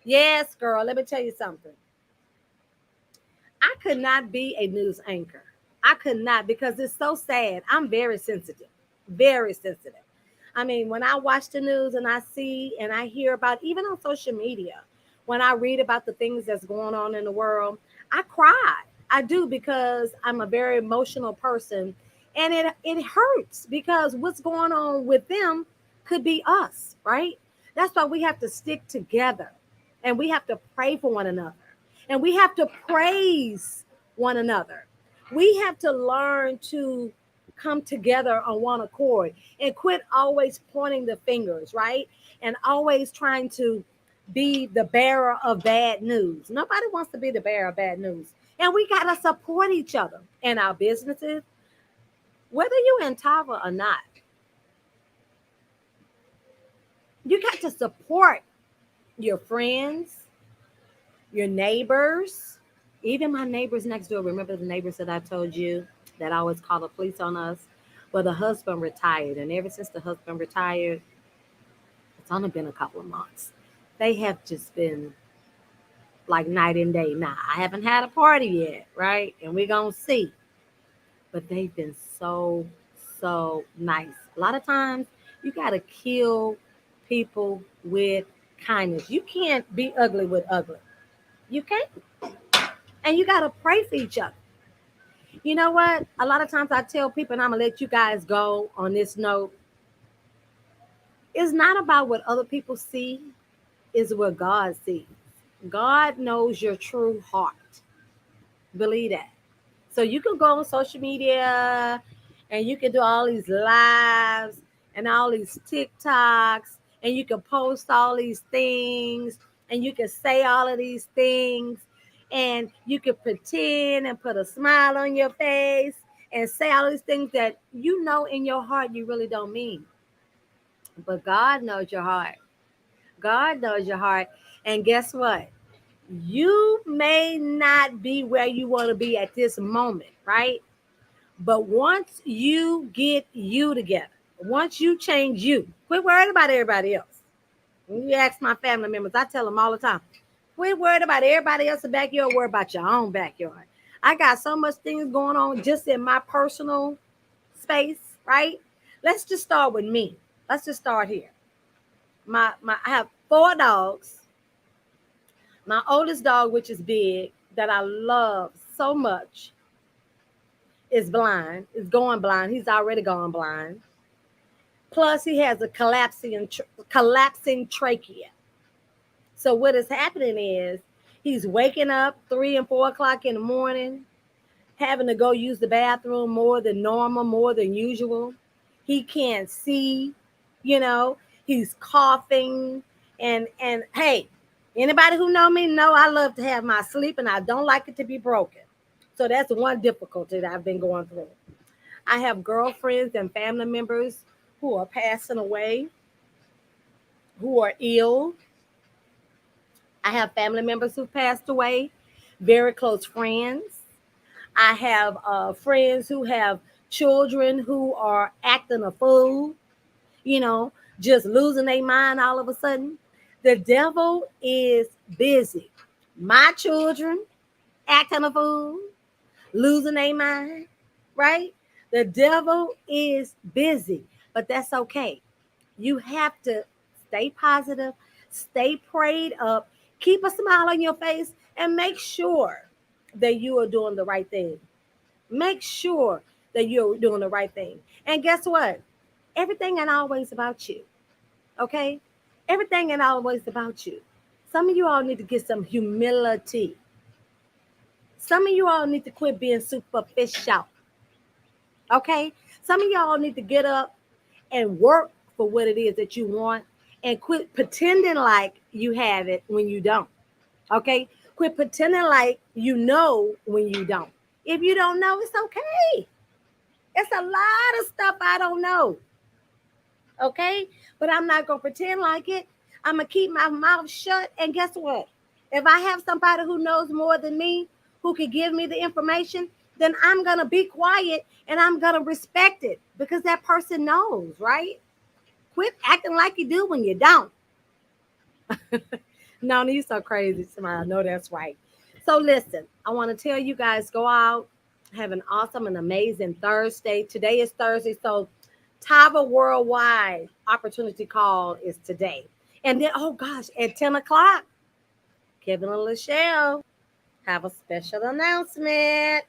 Yes, girl. Let me tell you something. I could not be a news anchor. I could not, because it's so sad. I'm very sensitive, very sensitive. I mean, when I watch the news and I see and I hear about, even on social media, when I read about the things that's going on in the world, I cry. I do, because I'm a very emotional person, and it hurts because what's going on with them could be us, right? That's why we have to stick together and we have to pray for one another and we have to praise one another. We have to learn to come together on one accord and quit always pointing the fingers, right? And always trying to be the bearer of bad news. Nobody wants to be the bearer of bad news. And we got to support each other in our businesses, whether you're in Tava or not. You got to support your friends, your neighbors, even my neighbors next door. Remember the neighbors that I told you that always call the police on us? Well, the husband retired, and ever since the husband retired, it's only been a couple of months. They have just been like night and day. Now, I haven't had a party yet, right? And we're going to see. But they've been so, so nice. A lot of times, you got to kill people with kindness. You can't be ugly with ugly. You can't. And you got to pray for each other. You know what? A lot of times I tell people, and I'm going to let you guys go on this note, it's not about what other people see, it's what God sees. God knows your true heart. Believe that. So you can go on social media and you can do all these lives and all these TikToks and you can post all these things and you can say all of these things and you can pretend and put a smile on your face and say all these things that you know in your heart you really don't mean. But God knows your heart. God knows your heart. And guess what? You may not be where you want to be at this moment, right? But once you get you together, once you change you, quit worrying about everybody else. When you ask my family members, I tell them all the time, quit worrying about everybody else's backyard, worry about your own backyard. I got so much things going on just in my personal space, right? Let's just start with me. Let's just start here. I have 4 dogs. My oldest dog, which is big, that I love so much, is blind, is going blind. He's already gone blind. Plus, he has a collapsing trachea. So what is happening is he's waking up 3 and 4 o'clock in the morning, having to go use the bathroom more than normal, more than usual. He can't see, you know, he's coughing. And hey, anybody who know me know I love to have my sleep and I don't like it to be broken. So that's one difficulty that I've been going through. I have girlfriends and family members who are passing away, who are ill. I have family members who passed away, very close friends. I have friends who have children who are acting a fool, you know, just losing their mind all of a sudden. The devil is busy. My children acting a fool, losing their mind, right? The devil is busy, but that's okay. You have to stay positive, stay prayed up, keep a smile on your face, and make sure that you are doing the right thing. Make sure that you're doing the right thing. And guess what? Everything ain't always about you. Okay? Everything ain't always about you. Some of you all need to get some humility. Some of you all need to quit being superficial. Okay? Some of y'all need to get up and work for what it is that you want and quit pretending like you have it when you don't. Okay? Quit pretending like you know when you don't. If you don't know, it's okay. It's a lot of stuff I don't know. Okay? But I'm not going to pretend like it. I'm going to keep my mouth shut. And guess what? If I have somebody who knows more than me, who can give me the information, then I'm going to be quiet and I'm going to respect it because that person knows, right? Quit acting like you do when you don't. No, you're so crazy, Samara. I know that's right. So listen, I want to tell you guys, go out, have an awesome and amazing Thursday. Today is Thursday, so Tava Worldwide Opportunity Call is today. And then, oh gosh, at 10 o'clock, Kevin and Lachelle have a special announcement.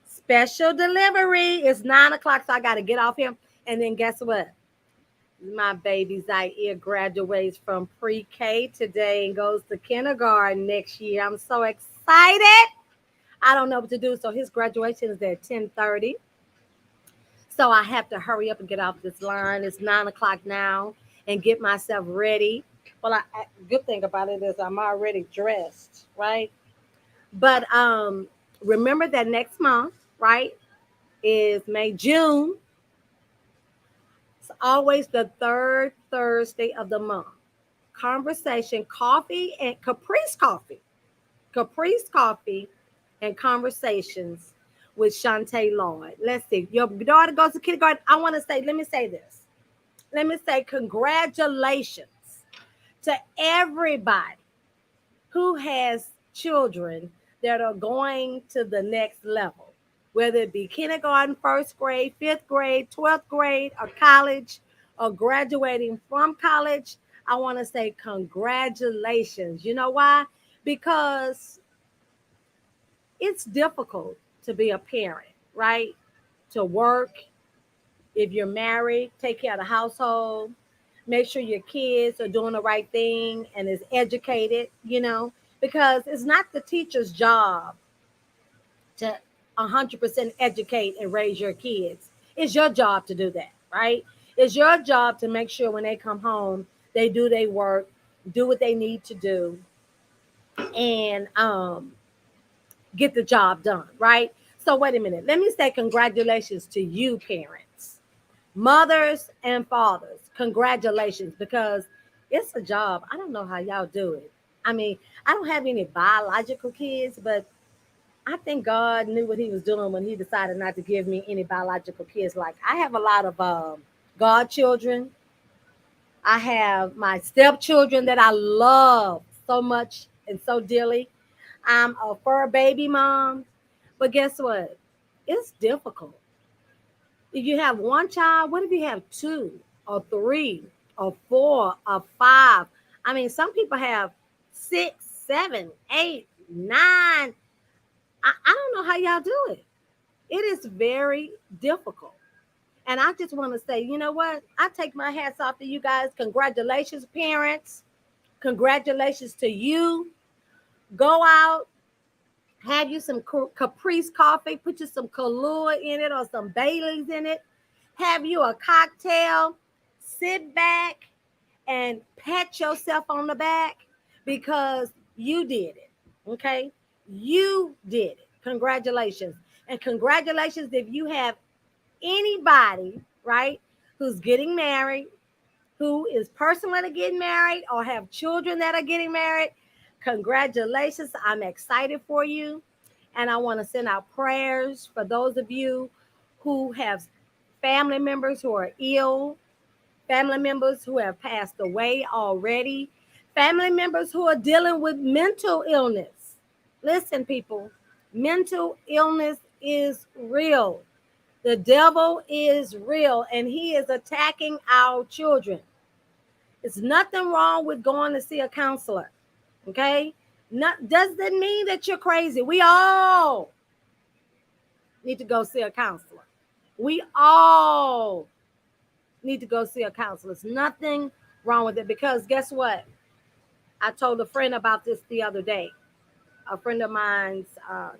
Special delivery. It's 9 o'clock, so I got to get off here. And then guess what? My baby Zaire graduates from pre-K today and goes to kindergarten next year. I'm so excited. I don't know what to do. So his graduation is at 10:30. So I have to hurry up and get off this line. It's 9 o'clock now and get myself ready. Well, good thing about it is I'm already dressed, right? But remember that next month, right, is June. It's always the third Thursday of the month. Conversation, coffee, and Caprice Coffee and Conversations with Chante Lloyd. Let's see. Your daughter goes to kindergarten. Let me say this. Let me say congratulations to everybody who has children that are going to the next level, whether it be kindergarten, first grade, fifth grade, 12th grade, or college, or graduating from college. I want to say congratulations. You know why? Because it's difficult to be a parent, right? To work, if you're married, take care of the household, make sure your kids are doing the right thing and is educated, because it's not the teacher's job to 100% educate and raise your kids. It's your job to do that, right? It's your job to make sure when they come home, they do their work, do what they need to do, and get the job done, right? So wait a minute. Let me say congratulations to you, parents, mothers and fathers. Congratulations, because it's a job. I don't know how y'all do it. I mean, I don't have any biological kids, but I think God knew what He was doing when He decided not to give me any biological kids. Like I have a lot of godchildren. I have my stepchildren that I love so much and so dearly. I'm a fur baby mom, but guess what? It's difficult. If you have one child, what if you have two or three or four or five? I mean, some people have six, seven, eight, nine. I don't know how y'all do it. It is very difficult. And I just want to say, you know what? I take my hats off to you guys. Congratulations, parents. Congratulations to you. Go out, have you some Caprice coffee, put you some Kahlua in it or some Bailey's in it. Have you a cocktail, sit back and pat yourself on the back because you did it. Okay? You did it. Congratulations. And congratulations if you have anybody, right, who's getting married, who is personally getting married or have children that are getting married, congratulations. I'm excited for you. And I want to send out prayers for those of you who have family members who are ill, family members who have passed away already, family members who are dealing with mental illness. Listen, people, mental illness is real. The devil is real and he is attacking our children. It's nothing wrong with going to see a counselor. Okay? Not, doesn't mean that you're crazy. We all need to go see a counselor. We all need to go see a counselor. There's nothing wrong with it because guess what? I told a friend about this the other day. A friend of mine's,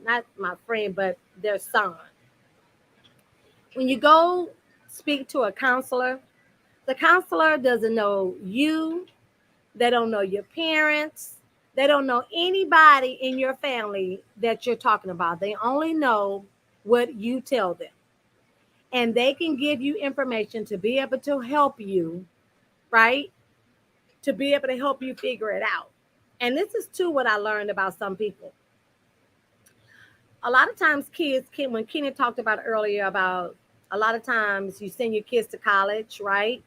not my friend, but their son. When you go speak to a counselor, the counselor doesn't know you. They don't know your parents. They don't know anybody in your family that you're talking about. They only know what you tell them. And they can give you information to be able to help you, right? To be able to help you figure it out. And this is too what I learned about some people. A lot of times when Kenny talked about earlier about a lot of times you send your kids to college, right?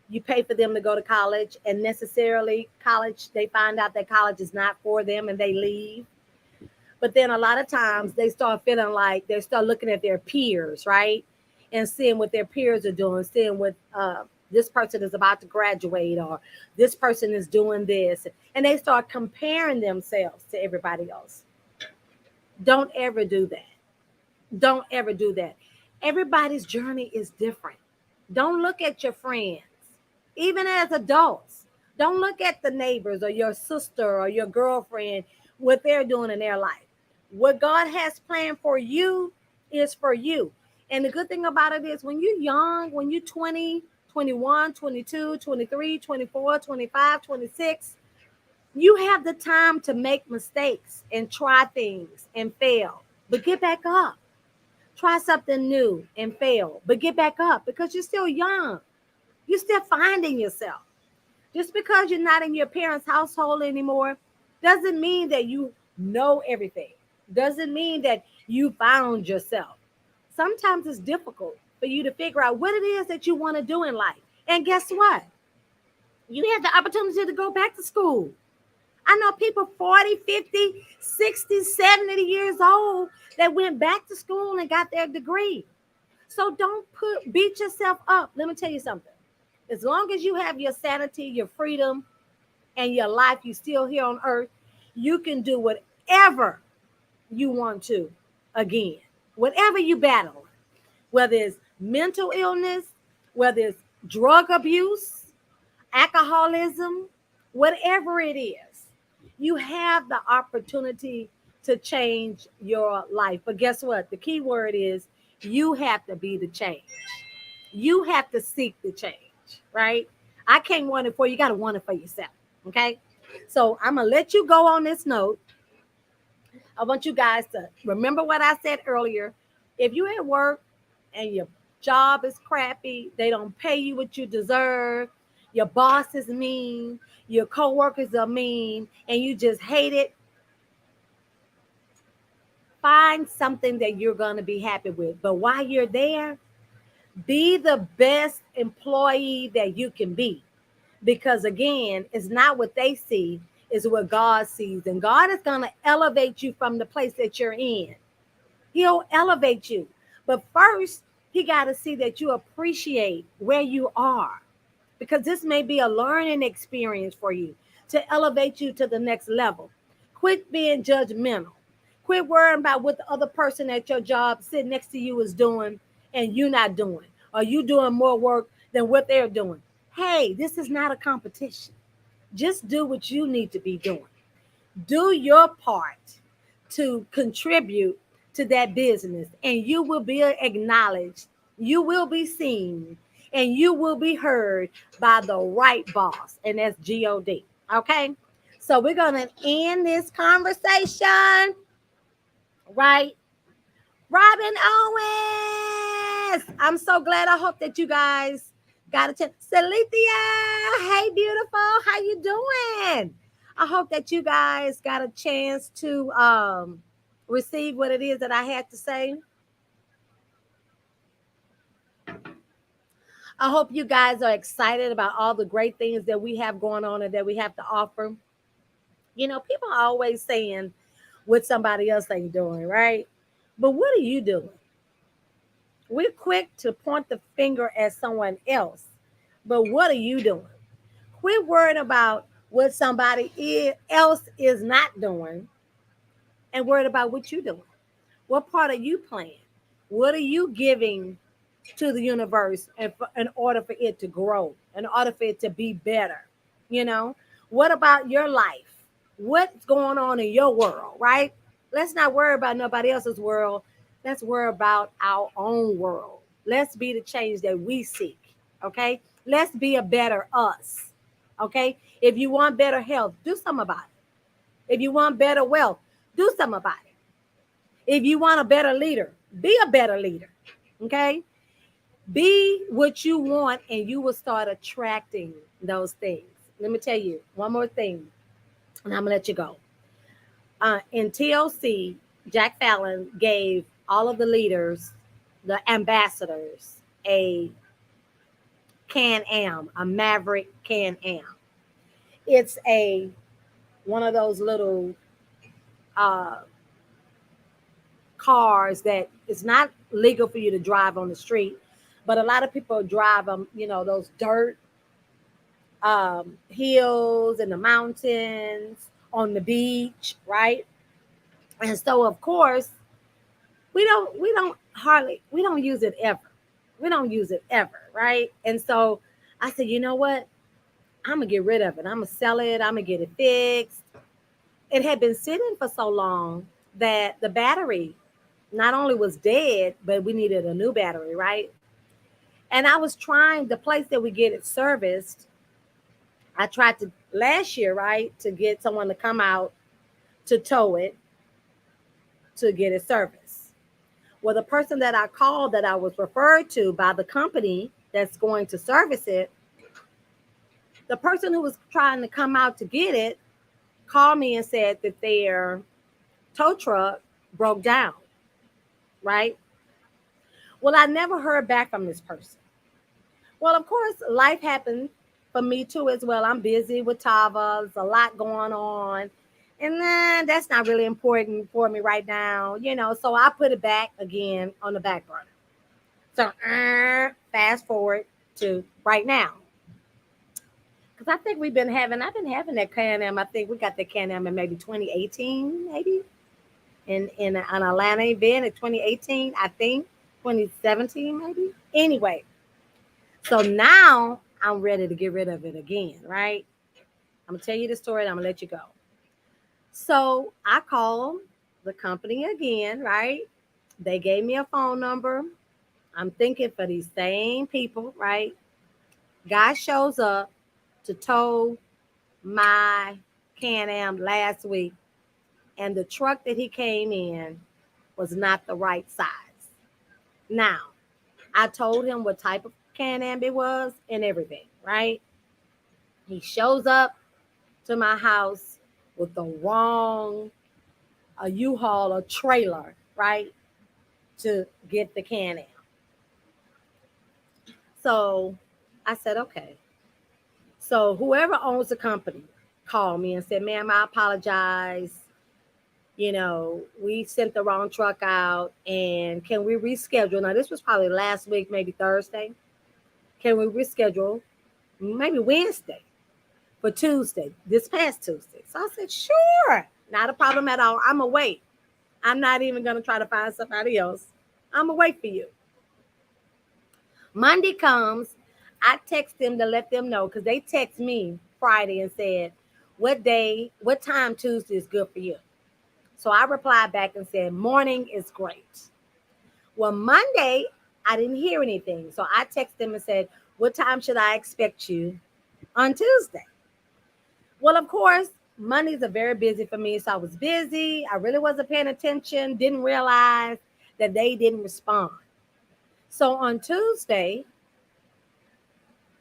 You pay for them to go to college and necessarily college, they find out that college is not for them and they leave. But then a lot of times they start feeling like they start looking at their peers, right? And seeing what their peers are doing, seeing what this person is about to graduate or this person is doing this. And they start comparing themselves to everybody else. Don't ever do that. Don't ever do that. Everybody's journey is different. Don't look at your friends, even as adults. Don't look at the neighbors or your sister or your girlfriend, what they're doing in their life. What God has planned for you is for you. And the good thing about it is when you're young, when you're 20, 21, 22, 23, 24, 25, 26, you have the time to make mistakes and try things and fail, but get back up. Try something new and fail, but get back up because you're still young. You're still finding yourself. Just because you're not in your parents' household anymore doesn't mean that you know everything. Doesn't mean that you found yourself. Sometimes it's difficult for you to figure out what it is that you want to do in life. And guess what? You have the opportunity to go back to school. I know people 40, 50, 60, 70 years old that went back to school and got their degree. So don't beat yourself up. Let me tell you something. As long as you have your sanity, your freedom, and your life, you still here on earth, you can do whatever you want to again. Whatever you battle, whether it's mental illness, whether it's drug abuse, alcoholism, whatever it is, you have the opportunity to change your life. But guess what? The key word is you have to be the change. You have to seek the change, right? I can't want it for you. You got to want it for yourself. Okay. So I'm going to let you go on this note. I want you guys to remember what I said earlier. If you're at work and your job is crappy, they don't pay you what you deserve, your boss is mean, your coworkers are mean, and you just hate it, find something that you're going to be happy with. But while you're there, be the best employee that you can be. Because again, it's not what they see, it's what God sees. And God is going to elevate you from the place that you're in. He'll elevate you. But first, he got to see that you appreciate where you are. Because this may be a learning experience for you to elevate you to the next level. Quit being judgmental. Quit worrying about what the other person at your job sitting next to you is doing and you not doing. Or you doing more work than what they're doing. Hey, this is not a competition. Just do what you need to be doing. Do your part to contribute to that business, and you will be acknowledged, you will be seen, and you will be heard by the right boss, and that's God. Okay, so we're gonna end this conversation, right? Robin Yes, I'm so glad. I hope that you guys got a chance. Celithia, hey, beautiful. How you doing? I hope that you guys got a chance to receive what it is that I had to say. I hope you guys are excited about all the great things that we have going on and that we have to offer. You know, people are always saying what somebody else ain't doing, right? But what are you doing? We're quick to point the finger at someone else, but what are you doing? Quit worrying about what else is not doing and worried about what you're doing. What part are you playing? What are you giving to the universe in order for it to grow, in order for it to be better? You know, what about your life? What's going on in your world, right? Let's not worry about nobody else's world. Let's worry about our own world. Let's be the change that we seek, okay? Let's be a better us, okay? If you want better health, do something about it. If you want better wealth, do something about it. If you want a better leader, be a better leader, okay? Be what you want, and you will start attracting those things. Let me tell you one more thing, and I'm gonna let you go. In TLC, Jack Fallon gave all of the leaders, the ambassadors, a Can Am, a Maverick Can Am. It's a one of those little uh, cars that it's not legal for you to drive on the street, but a lot of people drive them. You know, those dirt hills and the mountains on the beach, right? And so, of course, we don't use it ever. We don't use it ever, right? And so I said, you know what? I'm gonna get rid of it. I'm gonna sell it. I'm gonna get it fixed. It had been sitting for so long that the battery not only was dead, but we needed a new battery, right? And I was trying the place that we get it serviced. I tried to last year, right, to get someone to come out to tow it to get it serviced. Well, the person that I called that I was referred to by the company that's going to service it, the person who was trying to come out to get it called me and said that their tow truck broke down, right? Well, I never heard back from this person. Well, of course, life happened for me too as well. I'm busy with Tava. There's a lot going on. And then that's not really important for me right now, you know. So I put it back again on the back burner. So fast forward to right now. Because I think I've been having that Can-Am. I think we got the Can-Am in maybe 2018, maybe in an Atlanta event in 2018, I think 2017, maybe. Anyway, so now I'm ready to get rid of it again, right? I'm gonna tell you the story and I'm gonna let you go. So I called the company again, right? They gave me a phone number. I'm thinking for these same people, right? Guy shows up to tow my Can-Am last week, and the truck that he came in was not the right size. Now, I told him what type of Can-Am it was and everything, right? He shows up to my house with the wrong a U-Haul, a trailer, right, to get the Can-Am. So I said, okay. So whoever owns the company called me and said, ma'am, I apologize. You know, we sent the wrong truck out and can we reschedule? Now, this was probably last week, maybe Thursday. Can we reschedule maybe Wednesday for Tuesday, this past Tuesday? So I said, sure, not a problem at all. I'm going to wait. I'm not even going to try to find somebody else. I'm going to wait for you. Monday comes. I text them to let them know because they text me Friday and said, what time Tuesday is good for you? So I replied back and said, morning is great. Well, Monday, I didn't hear anything. So I texted them and said, what time should I expect you on Tuesday? Well, of course, Mondays are very busy for me. So I was busy. I really wasn't paying attention, didn't realize that they didn't respond. So on Tuesday,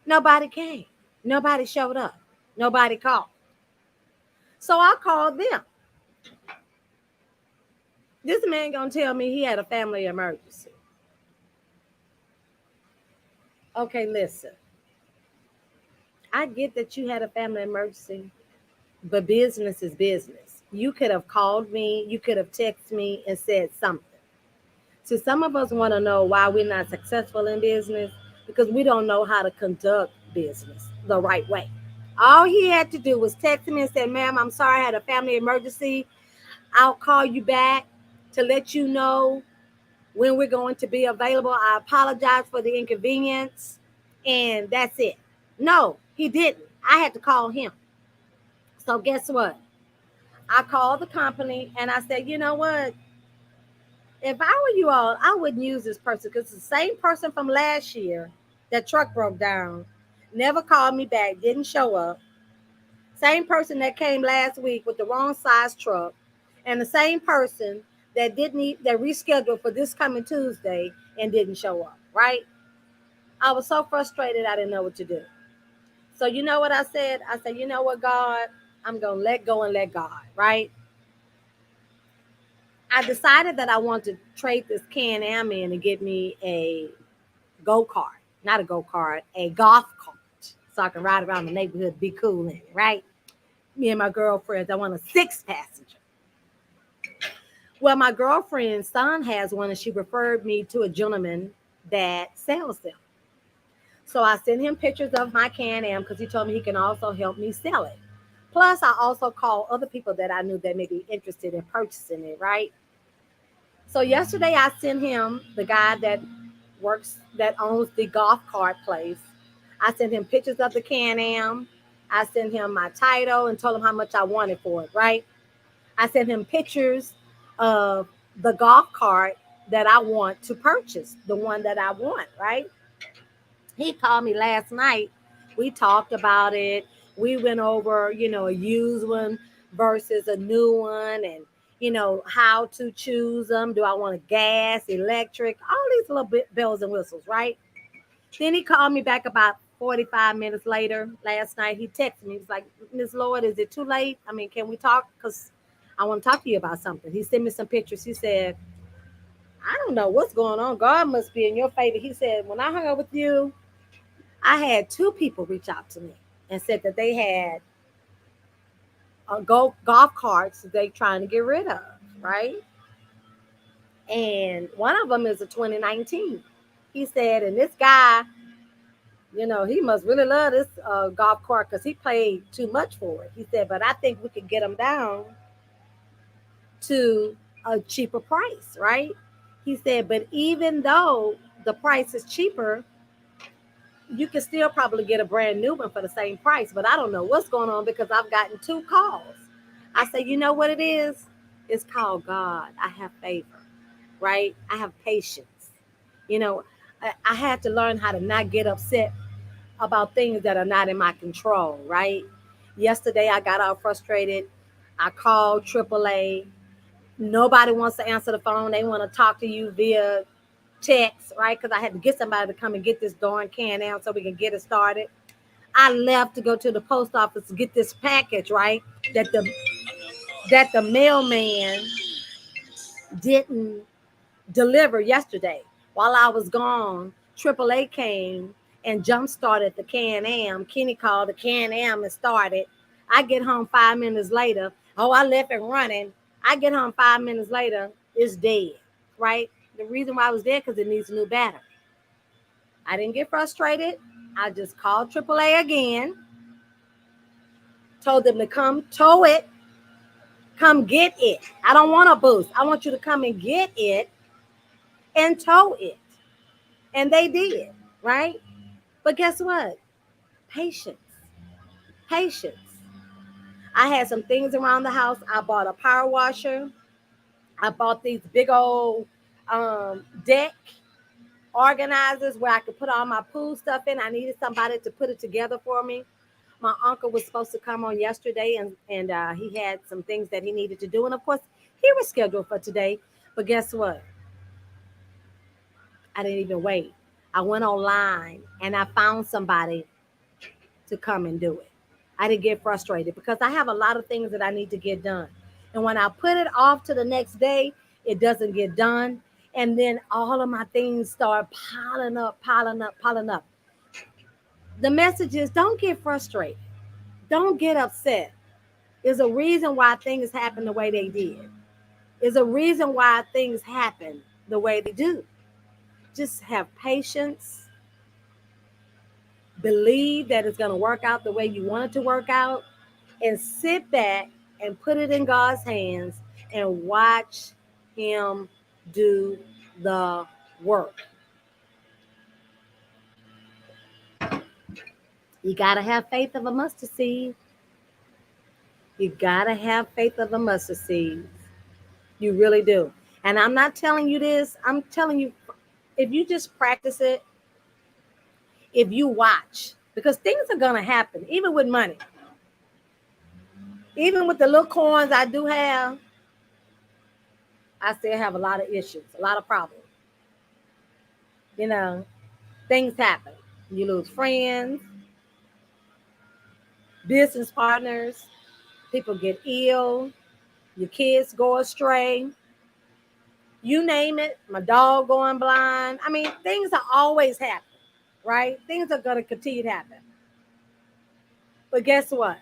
nobody came. Nobody showed up. Nobody called. So I called them. This man gonna tell me he had a family emergency. Okay, listen. I get that you had a family emergency, but business is business. You could have called me, you could have texted me and said something. So some of us want to know why we're not successful in business because we don't know how to conduct business the right way. All he had to do was text me and say, "Ma'am, I'm sorry, I had a family emergency. I'll call you back to let you know when we're going to be available. I apologize for the inconvenience." And that's it. No, he didn't. I had to call him. So guess what? I called the company and I said, "You know what? If I were you all, I wouldn't use this person because it's the same person from last year that truck broke down, never called me back, didn't show up. Same person that came last week with the wrong size truck, and the same person that didn't that rescheduled for this coming Tuesday and didn't show up." Right? I was so frustrated I didn't know what to do. So you know what I said? I said, "You know what, God, I'm gonna let go and let God." Right? I decided that I want to trade this Can-Am in and get me a go kart, not a go kart, a golf cart, so I can ride around the neighborhood, be cool in it, right? Me and my girlfriends, I want a six passenger. Well, my girlfriend's son has one, and she referred me to a gentleman that sells them. So I sent him pictures of my Can-Am because he told me he can also help me sell it. Plus, I also called other people that I knew that may be interested in purchasing it, right? So yesterday I sent him the guy that owns the golf cart place. I sent him pictures of the Can-Am. I sent him my title and told him how much I wanted for it, right? I sent him pictures of the golf cart that I want to purchase, the one that I want, right? He called me last night. We talked about it. We went over, a used one versus a new one, and how to choose them. Do I want a gas, electric, all these little bells and whistles, right? Then he called me back about 45 minutes later last night. He texted me. He was like, "Miss Lloyd, is it too late? I mean, can we talk? Because I want to talk to you about something." He sent me some pictures. He said, "I don't know what's going on. God must be in your favor." He said, "When I hung up with you, I had two people reach out to me and said that they had golf carts that they trying to get rid of, right? And one of them is a 2019." He said, "And this guy, he must really love this golf cart because he paid too much for it." He said, "But I think we could get them down to a cheaper price, right?" He said, "But even though the price is cheaper, you can still probably get a brand new one for the same price." But I don't know what's going on because I've gotten two calls. I say, "You know what it is? It's called God. I have favor, right? I have patience. You know, I had to learn how to not get upset about things that are not in my control, right?" Yesterday, I got all frustrated. I called AAA. Nobody wants to answer the phone. They want to talk to you via text, right? Because I had to get somebody to come and get this darn can out so we can get it started. I left to go to the post office to get this package, right? That the that the mailman didn't deliver yesterday. While I was gone, AAA came and jump started the Can-Am. Kenny called the Can-Am and started. I get home 5 minutes later. Oh, I left it running. I get home 5 minutes later, it's dead, right? The reason why I was dead because it needs a new battery. I didn't get frustrated. I just called AAA again, told them to come tow it, come get it. I don't want a boost. I want you to come and get it and tow it. And they did, right? But guess what? Patience. Patience. I had some things around the house. I bought a power washer. I bought these big old deck organizers where I could put all my pool stuff in. I needed somebody to put it together for me. My uncle was supposed to come on yesterday, and he had some things that he needed to do. And of course, he was scheduled for today. But guess what? I didn't even wait. I went online and I found somebody to come and do it. I didn't get frustrated because I have a lot of things that I need to get done. And when I put it off to the next day, it doesn't get done. And then all of my things start piling up, piling up, piling up. The message is don't get frustrated. Don't get upset. There's a reason why things happen the way they did. There's a reason why things happen the way they do. Just have patience, believe that it's going to work out the way you want it to work out, and sit back and put it in God's hands and watch Him do the work. You got to have faith of a mustard seed. You got to have faith of a mustard seed. You really do. And I'm not telling you this, I'm telling you, if you just practice it, if you watch, because things are going to happen, even with money. Even with the little coins I do have, I still have a lot of issues, a lot of problems. You know, things happen. You lose friends, business partners, people get ill, your kids go astray, you name it, my dog going blind. I mean, things are always happening, right? Things are going to continue to happen. But guess what?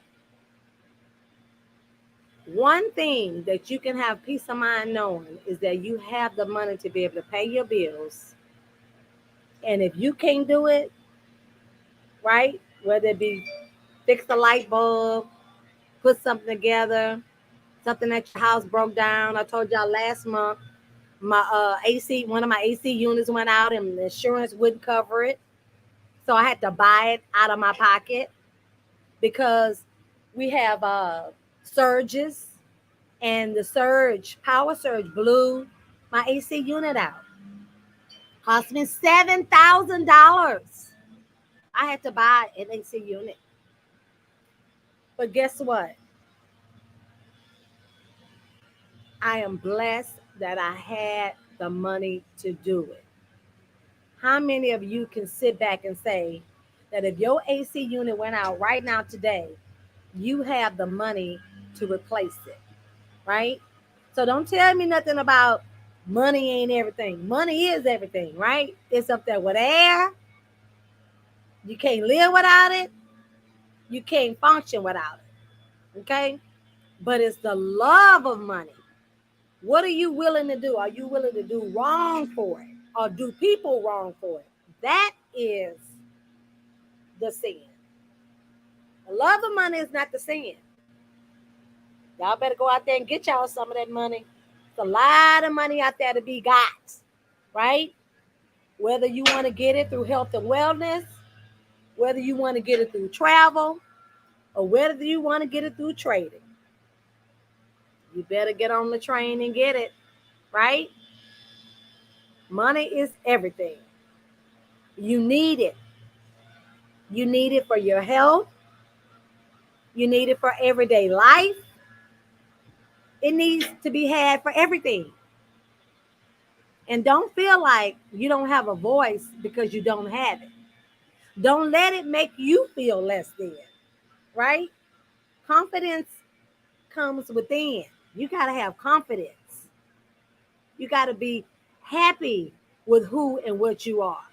One thing that you can have peace of mind knowing is that you have the money to be able to pay your bills. And if you can't do it, right, whether it be fix the light bulb, put something together, something at your house broke down. I told y'all last month my AC, one of my AC units went out and the insurance wouldn't cover it. So I had to buy it out of my pocket because we have surges, and the power surge blew my AC unit out. Cost me $7,000. I had to buy an AC unit. But guess what? I am blessed that I had the money to do it. How many of you can sit back and say that if your AC unit went out right now today, you have the money to replace it, right? So don't tell me nothing about money ain't everything. Money is everything, right? It's up there with air. You can't live without it. You can't function without it, okay? But it's the love of money. What are you willing to do? Are you willing to do wrong for it? Or do people wrong for it? That is the sin. The love of money is not the sin. Y'all better go out there and get y'all some of that money. It's a lot of money out there to be got, right? Whether you want to get it through health and wellness, whether you want to get it through travel, or whether you want to get it through trading. You better get on the train and get it, right? Money is everything. You need it. You need it for your health. You need it for everyday life. It needs to be had for everything. And don't feel like you don't have a voice because you don't have it. Don't let it make you feel less than, right? Confidence comes within. You got to have confidence. You got to be happy with who and what you are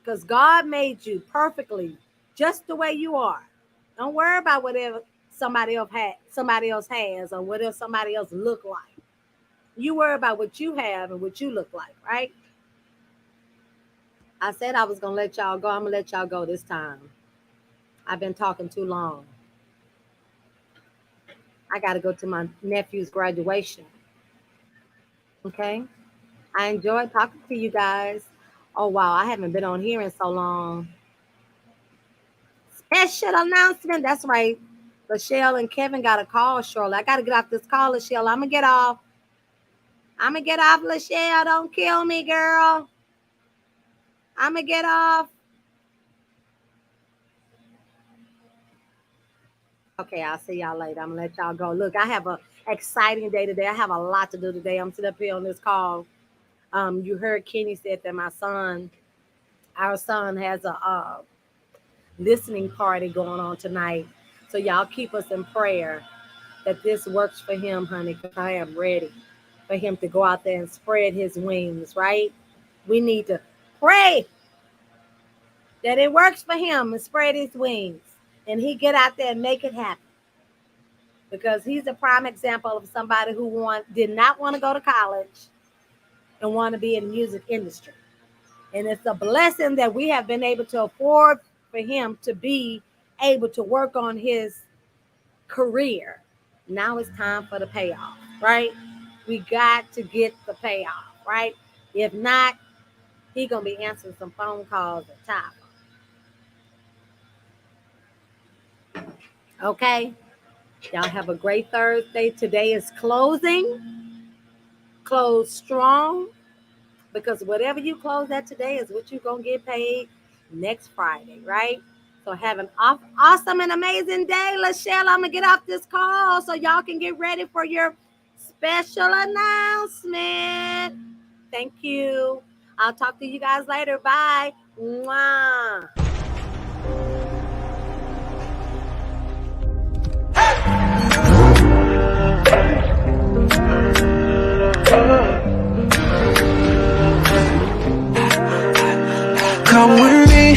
because God made you perfectly just the way you are. Don't worry about whatever somebody else has, or whatever somebody else look like. You worry about what you have and what you look like, right? I said I was gonna let y'all go. I'm gonna let y'all go this time. I've been talking too long. I got to go to my nephew's graduation. Okay. I enjoyed talking to you guys. Oh wow, I haven't been on here in so long. Special announcement. That's right. Lachelle and Kevin got a call shortly. I got to get off this call, Lachelle. I'm gonna get off. I'm gonna get off, Lachelle. Don't kill me, girl. I'm gonna get off. Okay, I'll see y'all later. I'm gonna let y'all go. Look, I have a exciting day today. I have a lot to do today. I'm sitting up here on this call. You heard Kenny said that our son has a listening party going on tonight. So y'all keep us in prayer that this works for him, honey, because I am ready for him to go out there and spread his wings, right? We need to pray that it works for him and spread his wings and he get out there and make it happen because he's a prime example of somebody who did not want to go to college and want to be in the music industry. And it's a blessing that we have been able to afford for him to be able to work on his career. Now it's time for the payoff, right? We got to get the payoff, right? If not, he gonna be answering some phone calls at top. Okay, y'all have a great Thursday. Today is closing. Close strong because whatever you close at today is what you're gonna get paid next Friday, right? So have an awesome and amazing day, Lachelle. I'm gonna get off this call so y'all can get ready for your special announcement. Thank you. I'll talk to you guys later. Bye. Mwah. Come with me,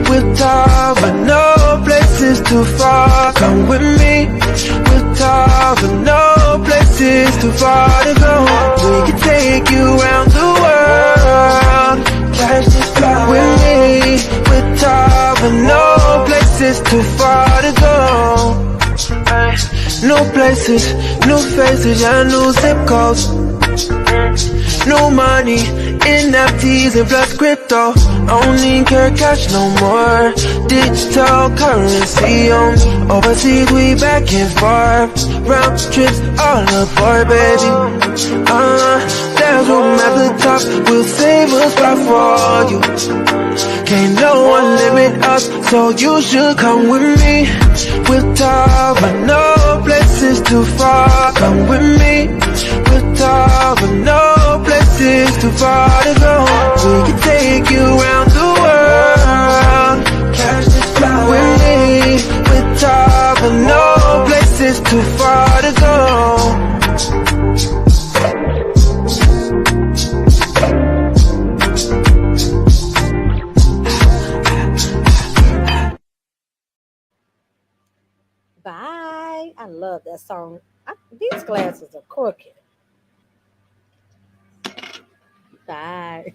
we'll talk, but no places too far. Come with me, we'll talk, but no places too far to go. We can take you around the world. Catch this fly with me, we'll talk, but no places too far to go. New places, new faces, yeah, new zip codes. New money, NFTs and plus crypto. Don't need care cash no more. Digital currency on me. Overseas we back and forth. Round trips all aboard, baby. There's room at the top. We'll save a spot for you. Can't no one limit us, so you should come with me. We'll talk, but no places too far. Come with me. We'll talk, but no places too far to go. We can take you around the world. Catch this fly with me. We'll talk, but no places too far to go. Bye. I love that song. These glasses are crooked. Bye.